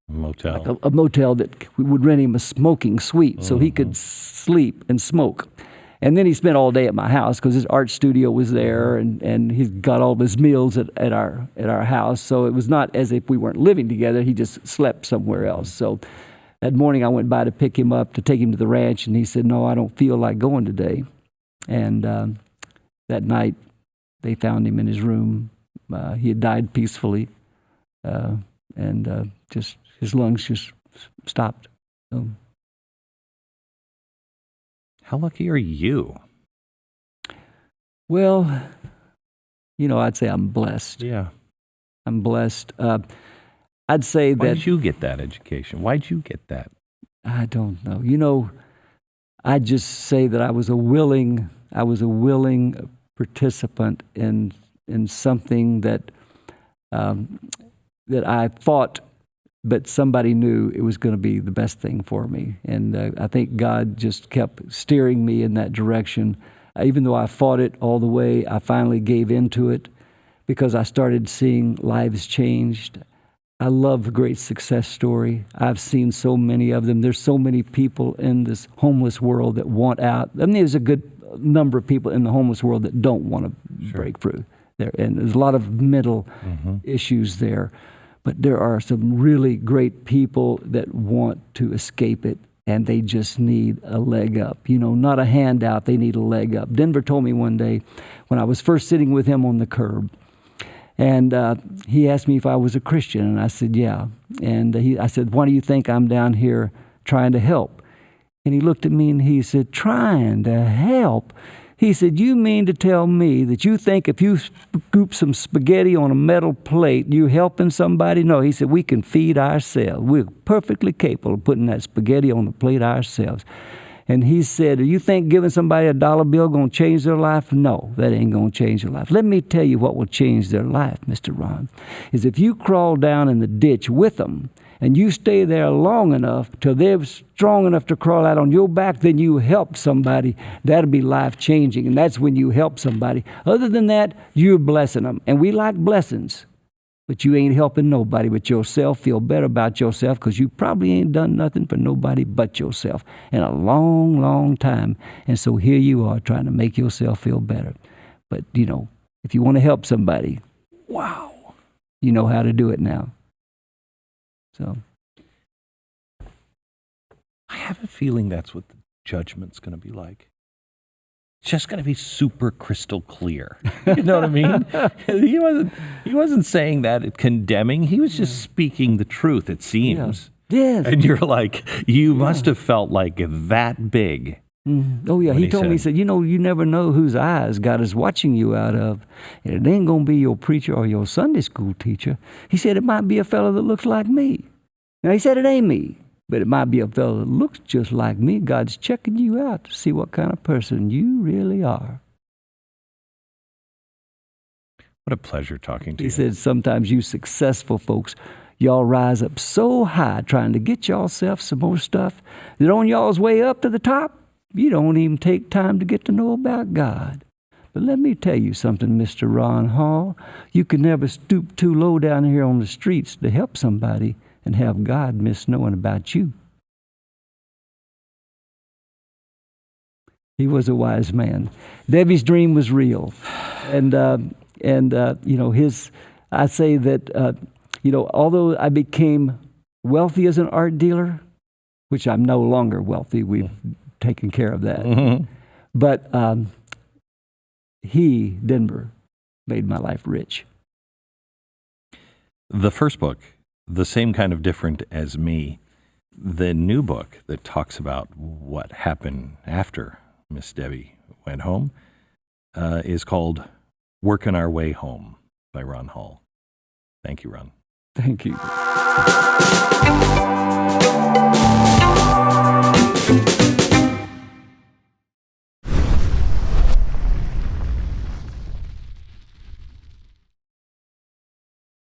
motel. A motel that would rent him a smoking suite so he could sleep and smoke. And then he spent all day at my house because his art studio was there, and he got all of his meals at our house. So it was not as if we weren't living together. He just slept somewhere else. So that morning I went by to pick him up to take him to the ranch, and he said, no, I don't feel like going today. And that night, they found him in his room. He had died peacefully, and just his lungs just stopped. So, How lucky are you? well, I'd say I'm blessed. Yeah. I'm blessed. I'd say Why that did you get that education? Why'd you get that? I don't know. I just say that I was a willing participant in something that that I fought, but somebody knew it was going to be the best thing for me, and I think God just kept steering me in that direction. Even though I fought it all the way, I finally gave into it because I started seeing lives changed. I love a great success story. I've seen so many of them. There's so many people in this homeless world that want out. I mean, there's a good number of people in the homeless world that don't want to break through there, and there's a lot of mental issues there. But there are some really great people that want to escape it, and they just need a leg up. Not a handout. They need a leg up. Denver told me one day when I was first sitting with him on the curb, and he asked me if I was a Christian, and I said, yeah. And I said, why do you think I'm down here trying to help? And he looked at me and he said, trying to help? He said, you mean to tell me that you think if you scoop some spaghetti on a metal plate, you're helping somebody? No, he said, we can feed ourselves. We're perfectly capable of putting that spaghetti on the plate ourselves. And he said, do you think giving somebody $1 bill going to change their life? No, that ain't going to change their life. Let me tell you what will change their life, Mr. Ron, is if you crawl down in the ditch with them and you stay there long enough till they're strong enough to crawl out on your back, then you help somebody. That'll be life-changing, and that's when you help somebody. Other than that, you're blessing them. And we like blessings. But you ain't helping nobody but yourself. Feel better about yourself because you probably ain't done nothing for nobody but yourself in a long, long time. And so here you are trying to make yourself feel better. But, if you want to help somebody, wow, you know how to do it now. So I have a feeling that's what the judgment's going to be like. It's just going to be super crystal clear. You know what I mean? He wasn't saying that condemning. He was just speaking the truth, it seems. Yeah. Yes. And you're like, you must have felt like that big. Mm-hmm. Oh, yeah. He told me, he said, you never know whose eyes God is watching you out of. And it ain't going to be your preacher or your Sunday school teacher. He said, it might be a fellow that looks like me. Now, he said, it ain't me. But it might be a fellow that looks just like me. God's checking you out to see what kind of person you really are. What a pleasure talking to you. He said, sometimes you successful folks, y'all rise up so high trying to get yourself some more stuff that on y'all's way up to the top, you don't even take time to get to know about God. But let me tell you something, Mr. Ron Hall. You can never stoop too low down here on the streets to help somebody and have God miss knowing about you. He was a wise man. Debbie's dream was real. And I say that, although I became wealthy as an art dealer, which I'm no longer wealthy, we've taken care of that. Mm-hmm. But Denver, made my life rich. The first book, The Same Kind of Different as Me, the new book that talks about what happened after Miss Debbie went home, is called Working Our Way Home by Ron Hall. Thank you, Ron. Thank you.